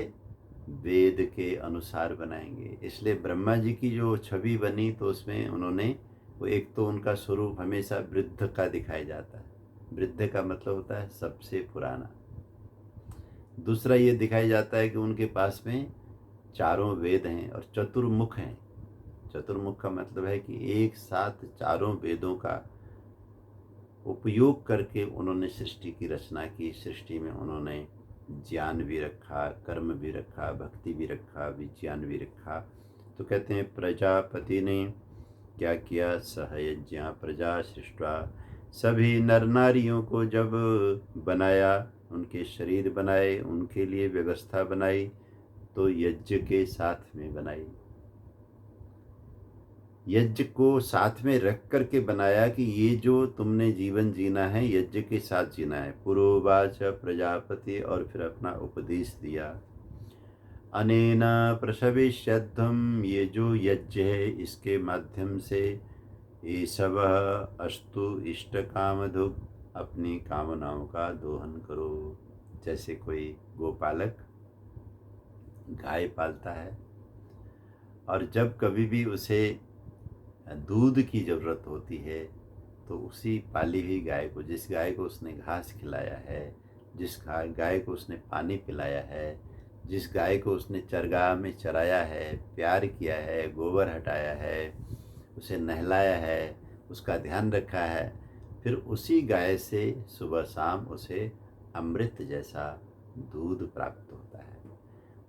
वेद के अनुसार बनाएंगे। इसलिए ब्रह्मा जी की जो छवि बनी तो उसमें उन्होंने, वो एक तो उनका स्वरूप हमेशा वृद्ध का दिखाया जाता है, वृद्ध का मतलब होता है सबसे पुराना। दूसरा ये दिखाया जाता है कि उनके पास में चारों वेद हैं और चतुर्मुख हैं। चतुर्मुख का मतलब है कि एक साथ चारों वेदों का उपयोग करके उन्होंने सृष्टि की रचना की। सृष्टि में उन्होंने ज्ञान भी रखा, कर्म भी रखा, भक्ति भी रखा, विज्ञान भी रखा। तो कहते हैं प्रजापति ने क्या किया, सहयज्ञा प्रजा सृष्टा, सभी नर नारियों को जब बनाया, उनके शरीर बनाए, उनके लिए व्यवस्था बनाई, तो यज्ञ के साथ में बनाई। यज्ञ को साथ में रख करके बनाया कि ये जो तुमने जीवन जीना है यज्ञ के साथ जीना है। पुरोवाच प्रजापति, और फिर अपना उपदेश दिया। अनेन प्रसविष्यध्वम, ये जो यज्ञ है इसके माध्यम से ये सब अस्तु इष्ट कामधुक, अपनी कामनाओं का दोहन करो। जैसे कोई गोपालक गाय पालता है और जब कभी भी उसे दूध की ज़रूरत होती है तो उसी पाली हुई गाय को, जिस गाय को उसने घास खिलाया है, जिस गाय को उसने पानी पिलाया है, जिस गाय को उसने चरगाह में चराया है, प्यार किया है, गोबर हटाया है, उसे नहलाया है, उसका ध्यान रखा है, फिर उसी गाय से सुबह शाम उसे अमृत जैसा दूध प्राप्त होता है।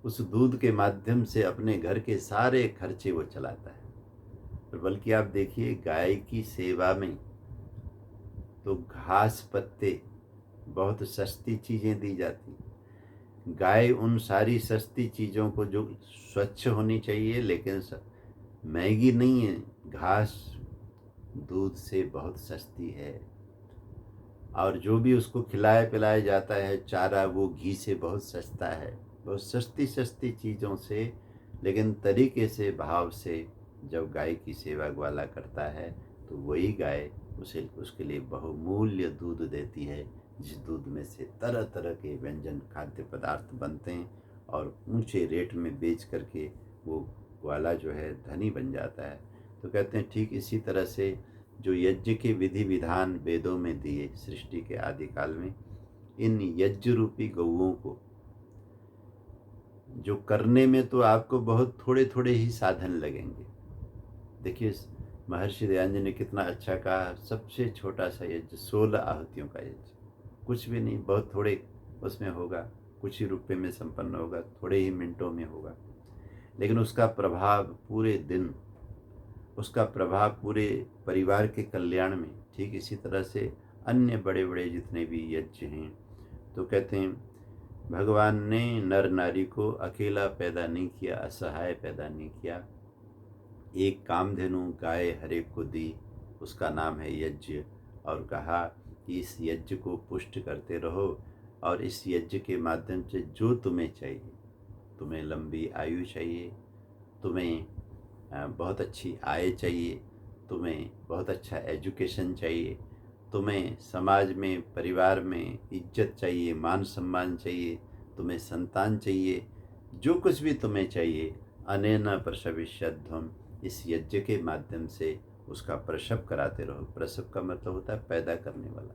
उस दूध के माध्यम से अपने घर के सारे खर्चे वो चलाता है। बल्कि आप देखिए गाय की सेवा में तो घास पत्ते बहुत सस्ती चीज़ें दी जाती। गाय उन सारी सस्ती चीज़ों को, जो स्वच्छ होनी चाहिए लेकिन महंगी नहीं है, घास दूध से बहुत सस्ती है। और जो भी उसको खिलाया पिलाया जाता है चारा, वो घी से बहुत सस्ता है। बहुत सस्ती सस्ती चीज़ों से, लेकिन तरीके से, भाव से जब गाय की सेवा ग्वाला करता है तो वही गाय उसे, उसके लिए बहुमूल्य दूध देती है, जिस दूध में से तरह तरह के व्यंजन खाद्य पदार्थ बनते हैं और ऊंचे रेट में बेच करके वो ग्वाला जो है धनी बन जाता है। तो कहते हैं ठीक इसी तरह से जो यज्ञ के विधि विधान वेदों में दिए सृष्टि के आदिकाल में, इन यज्ञ रूपी गौओं को जो करने में तो आपको बहुत थोड़े थोड़े ही साधन लगेंगे। देखिए महर्षि दयानंद ने कितना अच्छा कहा, सबसे छोटा सा यज्ञ 16 आहुतियों का यज्ञ, कुछ भी नहीं, बहुत थोड़े उसमें होगा, कुछ ही रुपए में संपन्न होगा, थोड़े ही मिनटों में होगा, लेकिन उसका प्रभाव पूरे दिन, उसका प्रभाव पूरे परिवार के कल्याण में। ठीक इसी तरह से अन्य बड़े बड़े जितने भी यज्ञ हैं, तो कहते हैं भगवान ने नर नारी को अकेला पैदा नहीं किया, असहाय पैदा नहीं किया। एक कामधेनु गाय हर एक को दी, उसका नाम है यज्ञ, और कहा कि इस यज्ञ को पुष्ट करते रहो, और इस यज्ञ के माध्यम से जो तुम्हें चाहिए, तुम्हें लंबी आयु चाहिए, तुम्हें बहुत अच्छी आय चाहिए, तुम्हें बहुत अच्छा एजुकेशन चाहिए, तुम्हें समाज में, परिवार में इज्जत चाहिए, मान सम्मान चाहिए, तुम्हें संतान चाहिए, जो कुछ भी तुम्हें चाहिए, अनेन प्रसविष्यध्वम, इस यज्ञ के माध्यम से उसका प्रसव कराते रहो। प्रसव का मतलब होता है पैदा करने वाला।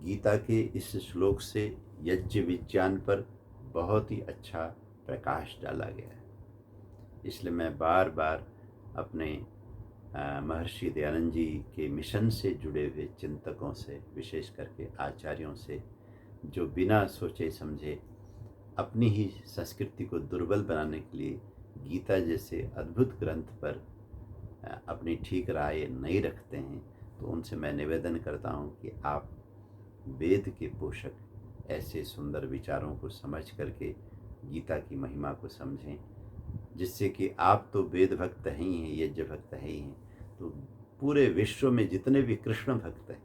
गीता के इस श्लोक से यज्ञ विज्ञान पर बहुत ही अच्छा प्रकाश डाला गया है। इसलिए मैं बार बार अपने महर्षि दयानंद जी के मिशन से जुड़े हुए चिंतकों से, विशेष करके आचार्यों से, जो बिना सोचे समझे अपनी ही संस्कृति को दुर्बल बनाने के लिए गीता जैसे अद्भुत ग्रंथ पर अपनी ठीक राय नहीं रखते हैं, तो उनसे मैं निवेदन करता हूं कि आप वेद के पोषक ऐसे सुंदर विचारों को समझ करके गीता की महिमा को समझें, जिससे कि आप तो वेद भक्त हैं ही हैं, यज्ञ भक्त हैं ही हैं, तो पूरे विश्व में जितने भी कृष्ण भक्त हैं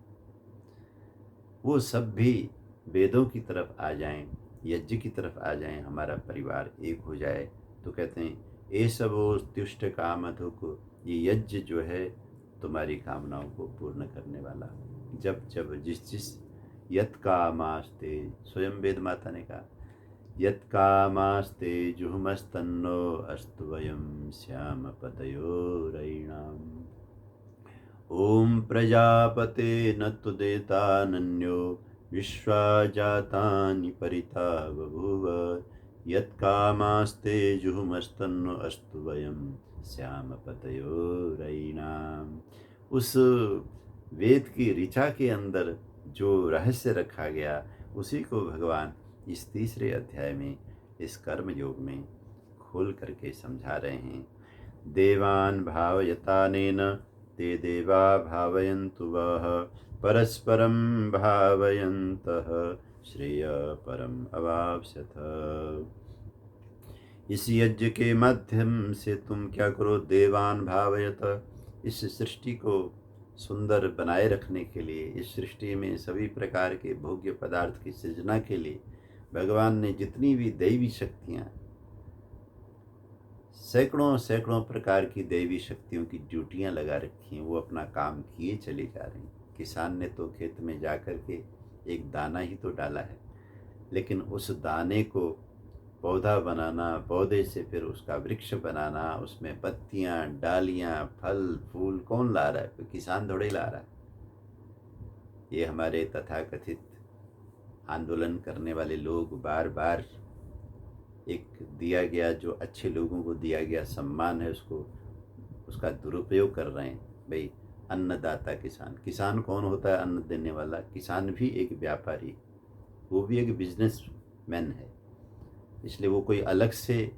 वो सब भी वेदों की तरफ आ जाएं, यज्ञ की तरफ आ जाएं, हमारा परिवार एक हो जाए। तो कहते हैं ये सब तुष्ट कामधुक, ये यज्ञ जो है तुम्हारी कामनाओं को पूर्ण करने वाला। जब जब जिस जिस यत् कामास्ते, स्वयं वेद माता ने कहा यत् कामास्ते जुहुमस्तन्नो अस्तु वयं श्याम पतयोरयिणाम। ओम प्रजापते न तु देतानन्यो विश्वा जातानि परिता बभूव यत्कामास्ते जुहुमस्तन्नो अस्तु वयं श्यामपतयोरयिणाम। उस वेद की ऋचा के अंदर जो रहस्य रखा गया उसी को भगवान इस तीसरे अध्याय में इस कर्म योग में खोल करके समझा रहे हैं। देवान् भावयतानेन ते देवा भावयन्तु वः परस्परं भावयन्तः श्रेय परम अवाप्स्यथ। इस यज्ञ के माध्यम से तुम क्या करो, देवान भावयत, इस सृष्टि को सुंदर बनाए रखने के लिए, इस सृष्टि में सभी प्रकार के भोग्य पदार्थ की सृजना के लिए भगवान ने जितनी भी दैवी शक्तियाँ, सैकड़ों सैकड़ों प्रकार की दैवी शक्तियों की ड्यूटियाँ लगा रखी हैं, वो अपना काम किए चले जा रहे हैं। किसान ने तो खेत में जा कर के एक दाना ही तो डाला है, लेकिन उस दाने को पौधा बनाना, पौधे से फिर उसका वृक्ष बनाना, उसमें पत्तियाँ, डालियाँ, फल फूल कौन ला रहा है? कोई किसान थोड़े ला रहा है। ये हमारे तथाकथित आंदोलन करने वाले लोग बार बार एक दिया गया, जो अच्छे लोगों को दिया गया सम्मान है, उसका दुरुपयोग कर रहे हैं। भाई अन्नदाता किसान, किसान कौन होता है? अन्न देने वाला। किसान भी एक व्यापारी, वो भी एक बिजनेस मैन है, इसलिए वो कोई अलग से,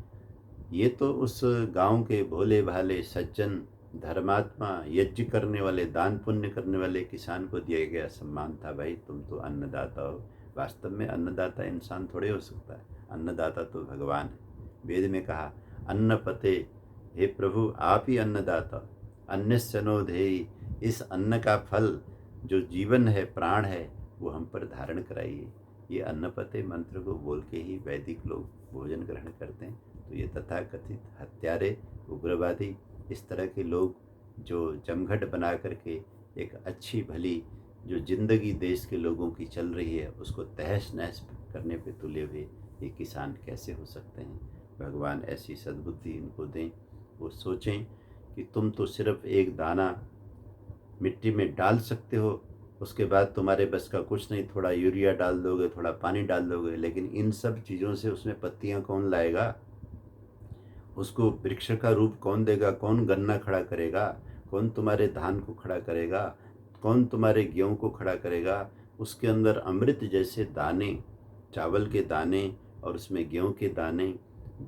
ये तो उस गांव के भोले भाले सज्जन धर्मात्मा यज्ञ करने वाले, दान पुण्य करने वाले किसान को दिया गया सम्मान था। भाई तुम तो अन्नदाता हो। वास्तव में अन्नदाता इंसान थोड़े हो सकता है, अन्नदाता तो भगवान है। वेद में कहा अन्नपते, हे प्रभु आप ही अन्नदाता, अन्यस्य नो धेयि, इस अन्न का फल जो जीवन है, प्राण है, वो हम पर धारण कराइए। ये अन्नपते मंत्र को बोल के ही वैदिक लोग भोजन ग्रहण करते हैं। तो ये तथाकथित हत्यारे, उग्रवादी, इस तरह के लोग जो जमघट बना करके एक अच्छी भली जो जिंदगी देश के लोगों की चल रही है उसको तहस नहस करने पे तुले हुए ये किसान कैसे हो सकते हैं? भगवान ऐसी सद्बुद्धि इनको दें, वो सोचें कि तुम तो सिर्फ एक दाना मिट्टी में डाल सकते हो, उसके बाद तुम्हारे बस का कुछ नहीं, थोड़ा यूरिया डाल दोगे, थोड़ा पानी डाल दोगे, लेकिन इन सब चीज़ों से उसमें पत्तियाँ कौन लाएगा? उसको वृक्ष का रूप कौन देगा? कौन गन्ना खड़ा करेगा? कौन तुम्हारे धान को खड़ा करेगा? कौन तुम्हारे गेहूँ को खड़ा करेगा? उसके अंदर अमृत जैसे दाने, चावल के दाने और उसमें गेहूँ के दाने,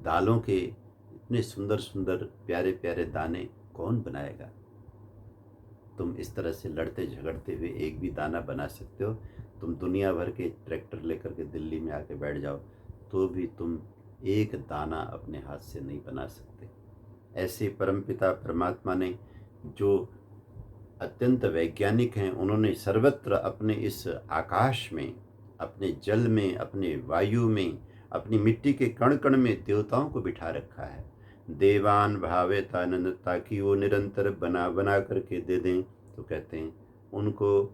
दालों के इतने सुंदर सुंदर प्यारे प्यारे दाने कौन बनाएगा? तुम इस तरह से लड़ते झगड़ते हुए एक भी दाना बना सकते हो? तुम दुनिया भर के ट्रैक्टर लेकर के दिल्ली में आके बैठ जाओ तो भी तुम एक दाना अपने हाथ से नहीं बना सकते। ऐसे परमपिता परमात्मा ने, जो अत्यंत वैज्ञानिक हैं, उन्होंने सर्वत्र अपने इस आकाश में, अपने जल में, अपने वायु में, अपनी मिट्टी के कण कण में देवताओं को बिठा रखा है। देवान भावेतानंद, ताकि वो निरंतर बना बना करके दे दें। तो कहते हैं उनको,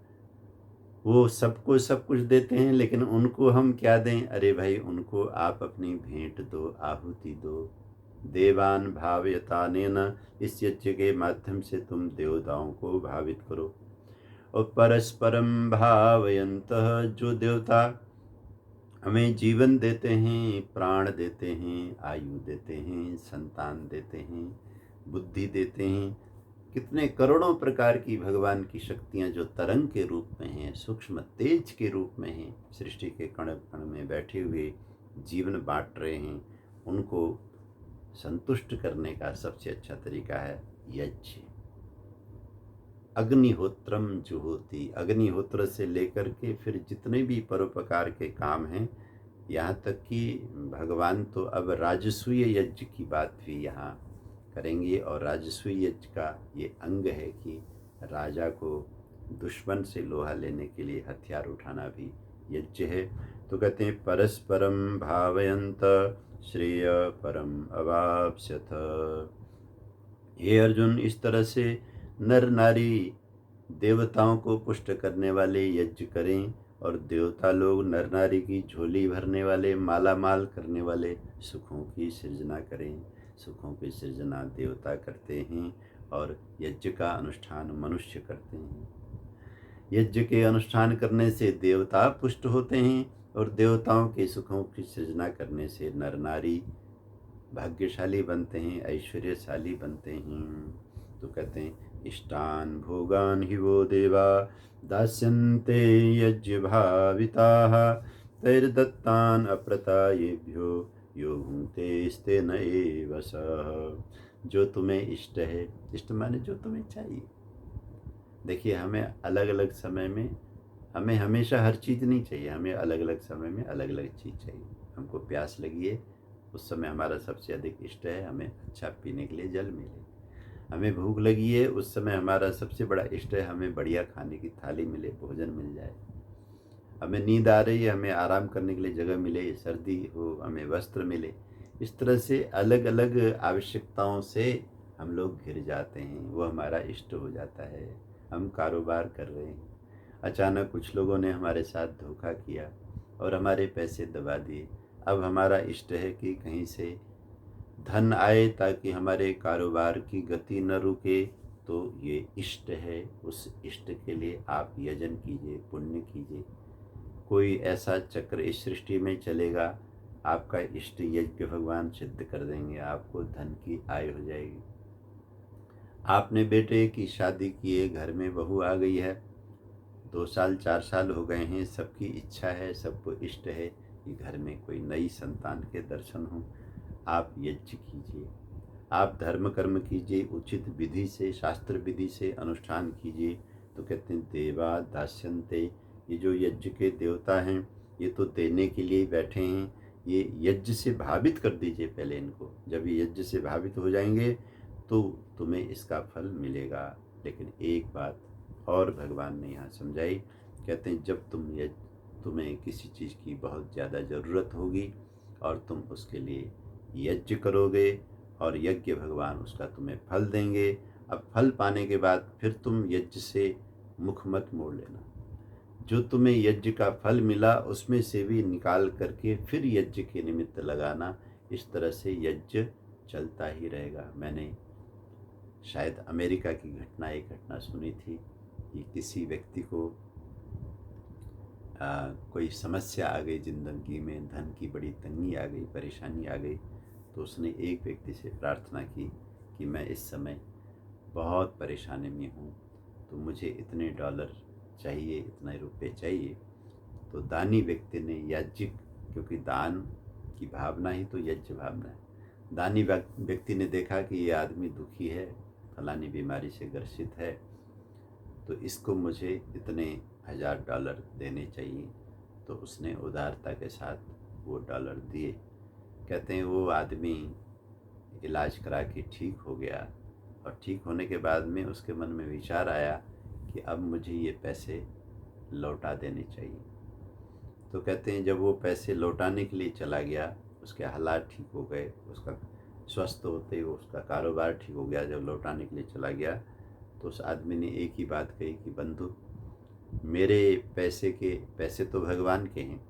वो सबको सब कुछ देते हैं, लेकिन उनको हम क्या दें? अरे भाई उनको आप अपनी भेंट दो, आहुति दो। देवान भावयतानेन, इस यज्ञ के माध्यम से तुम देवताओं को भावित करो। और परस्परम भावयन्तः, जो देवता हमें जीवन देते हैं, प्राण देते हैं, आयु देते हैं, संतान देते हैं, बुद्धि देते हैं, कितने करोड़ों प्रकार की भगवान की शक्तियाँ जो तरंग के रूप में हैं, सूक्ष्म तेज के रूप में हैं, सृष्टि के कण कण में बैठे हुए जीवन बांट रहे हैं, उनको संतुष्ट करने का सबसे अच्छा तरीका है यज्ञ। अग्निहोत्रम जुहोति, अग्निहोत्र से लेकर के फिर जितने भी परोपकार के काम हैं, यहाँ तक कि भगवान तो अब राजसूय यज्ञ की बात भी यहाँ करेंगे। और राजसूय यज्ञ का ये अंग है कि राजा को दुश्मन से लोहा लेने के लिए हथियार उठाना भी यज्ञ है। तो कहते हैं परस्परम भावयंत श्रेय परम अवाप्स्यथ। हे अर्जुन, इस तरह से नर नारी देवताओं को पुष्ट करने वाले यज्ञ करें, और देवता लोग नर नारी की झोली भरने वाले, माला माल करने वाले सुखों की सृजना करें। सुखों की सृजना देवता करते हैं और यज्ञ का अनुष्ठान मनुष्य करते हैं। यज्ञ के अनुष्ठान करने से देवता पुष्ट होते हैं और देवताओं के सुखों की सृजना करने से नर नारी भाग्यशाली बनते हैं, ऐश्वर्यशाली बनते हैं। तो कहते हैं इष्टान भोगान हि वो देवा दास्यन्ते यज्ञ भाविताः तैर्दत्तान अप्रतायेभ्यो यो भुङ्क्ते स्तेन एव सः। जो तुम्हें इष्ट है, इष्ट माने जो तुम्हें चाहिए। देखिए, हमें अलग अलग समय में, हमें हमेशा हर चीज़ नहीं चाहिए, हमें अलग अलग समय में अलग अलग चीज़ चाहिए। हमको प्यास लगी है, उस समय हमारा सबसे अधिक इष्ट है हमें अच्छा पीने के लिए जल मिले। हमें भूख लगी है, उस समय हमारा सबसे बड़ा इष्ट है हमें बढ़िया खाने की थाली मिले, भोजन मिल जाए। हमें नींद आ रही है, हमें आराम करने के लिए जगह मिले, सर्दी हो हमें वस्त्र मिले। इस तरह से अलग अलग आवश्यकताओं से हम लोग घिर जाते हैं, वो हमारा इष्ट हो जाता है। हम कारोबार कर रहे हैं, अचानक कुछ लोगों ने हमारे साथ धोखा किया और हमारे पैसे दबा दिए। अब हमारा इष्ट है कि कहीं से धन आए ताकि हमारे कारोबार की गति न रुके, तो ये इष्ट है। उस इष्ट के लिए आप यजन कीजिए, पुण्य कीजिए। कोई ऐसा चक्र इस सृष्टि में चलेगा, आपका इष्ट यज्ञ भगवान सिद्ध कर देंगे, आपको धन की आय हो जाएगी। आपने बेटे की शादी किए, घर में बहू आ गई है, 2 साल 4 साल हो गए हैं, सबकी इच्छा है, सबको इष्ट है कि घर में कोई नई संतान के दर्शन हो। आप यज्ञ कीजिए, आप धर्म कर्म कीजिए, उचित विधि से, शास्त्र विधि से अनुष्ठान कीजिए। तो कहते हैं देवा दास्यन्ते, ये जो यज्ञ के देवता हैं ये तो देने के लिए बैठे हैं। ये यज्ञ से भावित कर दीजिए पहले इनको, जब ये यज्ञ से भावित हो जाएंगे तो तुम्हें इसका फल मिलेगा। लेकिन एक बात और भगवान ने यहाँ समझाई, कहते हैं जब तुम्हें किसी चीज़ की बहुत ज़्यादा ज़रूरत होगी और तुम उसके लिए यज्ञ करोगे और यज्ञ भगवान उसका तुम्हें फल देंगे। अब फल पाने के बाद फिर तुम यज्ञ से मुख मत मोड़ लेना। जो तुम्हें यज्ञ का फल मिला उसमें से भी निकाल करके फिर यज्ञ के निमित्त लगाना। इस तरह से यज्ञ चलता ही रहेगा। मैंने शायद अमेरिका की एक घटना सुनी थी कि किसी व्यक्ति को कोई समस्या आ गई ज़िंदगी में, धन की बड़ी तंगी आ गई, परेशानी आ गई। तो उसने एक व्यक्ति से प्रार्थना की कि मैं इस समय बहुत परेशानी में हूँ, तो मुझे इतने डॉलर चाहिए, इतने रुपए चाहिए। तो दानी व्यक्ति ने याज्ञिक, क्योंकि दान की भावना ही तो यज्ञ भावना है, दानी व्यक्ति ने देखा कि ये आदमी दुखी है, फलानी बीमारी से ग्रसित है, तो इसको मुझे इतने $1000 देने चाहिए। तो उसने उदारता के साथ वो डॉलर दिए। कहते हैं वो आदमी इलाज करा के ठीक हो गया और ठीक होने के बाद में उसके मन में विचार आया कि अब मुझे ये पैसे लौटा देने चाहिए। तो कहते हैं जब वो पैसे लौटाने के लिए चला गया, उसके हालात ठीक हो गए, उसका स्वस्थ होते ही उसका कारोबार ठीक हो गया। जब लौटाने के लिए चला गया तो उस आदमी ने एक ही बात कही कि बंधु, मेरे पैसे तो भगवान के हैं,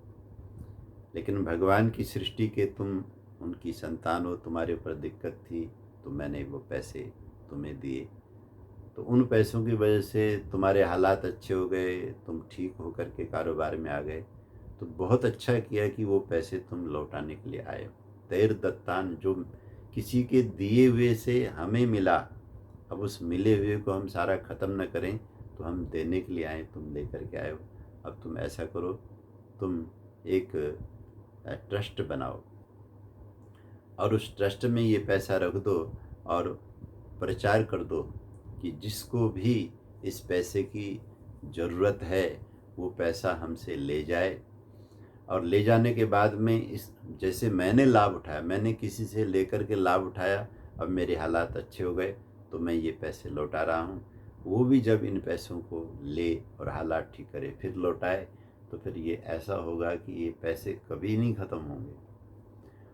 लेकिन भगवान की सृष्टि के तुम उनकी संतान हो, तुम्हारे ऊपर दिक्कत थी तो मैंने वो पैसे तुम्हें दिए। तो उन पैसों की वजह से तुम्हारे हालात अच्छे हो गए, तुम ठीक होकर के कारोबार में आ गए। तो बहुत अच्छा किया कि वो पैसे तुम लौटाने के लिए आए हो। तैर दत्तान, जो किसी के दिए हुए से हमें मिला, अब उस मिले हुए को हम सारा ख़त्म न करें, तो हम देने के लिए आए, तुम लेकर के आए हो। अब तुम ऐसा करो, तुम एक ट्रस्ट बनाओ और उस ट्रस्ट में ये पैसा रख दो और प्रचार कर दो कि जिसको भी इस पैसे की ज़रूरत है वो पैसा हमसे ले जाए। और ले जाने के बाद में इस जैसे मैंने लाभ उठाया, मैंने किसी से लेकर के लाभ उठाया, अब मेरे हालात अच्छे हो गए तो मैं ये पैसे लौटा रहा हूँ। वो भी जब इन पैसों को ले और हालात ठीक करे फिर लौटाए, तो फिर ये ऐसा होगा कि ये पैसे कभी नहीं ख़त्म होंगे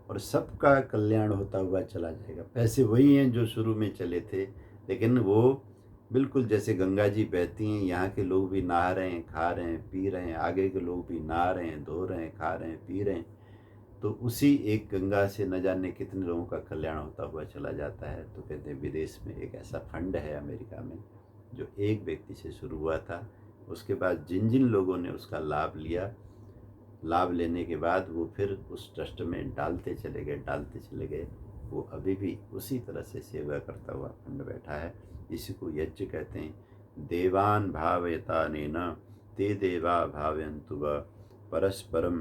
और सबका कल्याण होता हुआ चला जाएगा। पैसे वही हैं जो शुरू में चले थे, लेकिन वो बिल्कुल जैसे गंगा जी बहती हैं, यहाँ के लोग भी नहा रहे हैं, खा रहे हैं, पी रहे हैं, आगे के लोग भी नहा रहे हैं, धो रहे हैं, खा रहे हैं, पी रहे हैं। तो उसी एक गंगा से न जाने कितने लोगों का कल्याण होता हुआ चला जाता है। तो कहते हैं विदेश में एक ऐसा फंड है अमेरिका में, जो एक व्यक्ति से शुरू हुआ था। उसके बाद जिन जिन लोगों ने उसका लाभ लिया, लाभ लेने के बाद वो फिर उस ट्रस्ट में डालते चले गए। वो अभी भी उसी तरह से सेवा करता हुआ फंड बैठा है। इसी को यज्ञ कहते हैं। देवान भावयता नेन ते देवा भावयन्तु व परस्परम।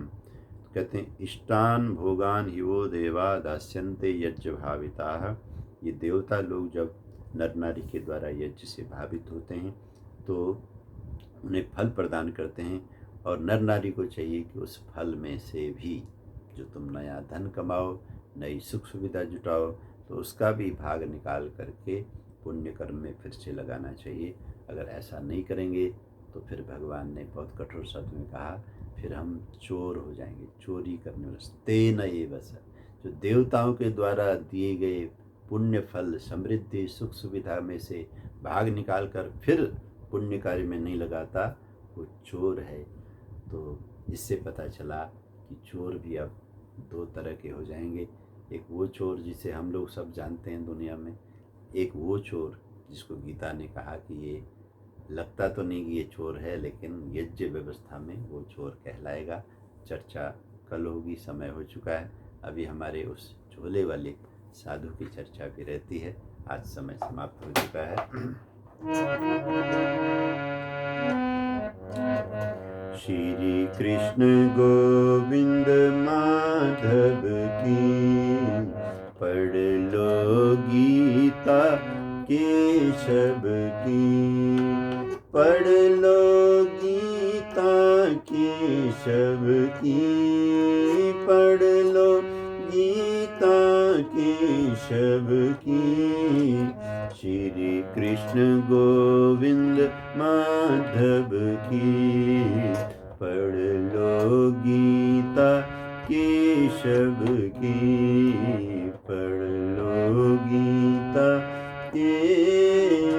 कहते हैं इष्टान भोगान ही वो देवा दास्यन्ते यज्ञ भाविता। ये देवता लोग जब नर नारी के द्वारा यज्ञ से भावित होते हैं तो उन्हें फल प्रदान करते हैं, और नर नारी को चाहिए कि उस फल में से भी जो तुम नया धन कमाओ, नई सुख सुविधा जुटाओ, तो उसका भी भाग निकाल करके पुण्य कर्म में फिर से लगाना चाहिए। अगर ऐसा नहीं करेंगे तो फिर भगवान ने बहुत कठोर शब्द में कहा, फिर हम चोर हो जाएंगे, चोरी करने वाले। तेन एव स, जो देवताओं के द्वारा दिए गए पुण्य फल, समृद्धि, सुख सुविधा में से भाग निकाल कर फिर पुण्य कार्य में नहीं लगाता, वो चोर है। तो इससे पता चला कि चोर भी अब दो तरह के हो जाएंगे। एक वो चोर जिसे हम लोग सब जानते हैं दुनिया में, एक वो चोर जिसको गीता ने कहा कि ये लगता तो नहीं कि ये चोर है, लेकिन यज्ञ व्यवस्था में वो चोर कहलाएगा। चर्चा कल होगी, समय हो चुका है। अभी हमारे उस झोले वाले साधु की चर्चा भी रहती है। आज समय समाप्त हो चुका है। श्री कृष्ण गोविंद माधव की, पढ़ लो गीता केशव की, पढ़ लो गीता केशव की, पढ़ लो गीता केशव की। श्री कृष्ण गोविंद माधव की, पढ़ लो गीता केशव की, पढ़ लो गीता केशव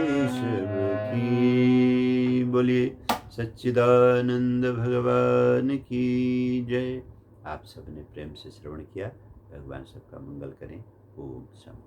की। बोलिए सच्चिदानंद भगवान की जय। आप सबने प्रेम से श्रवण किया। भगवान सबका मंगल करें। ओम शम।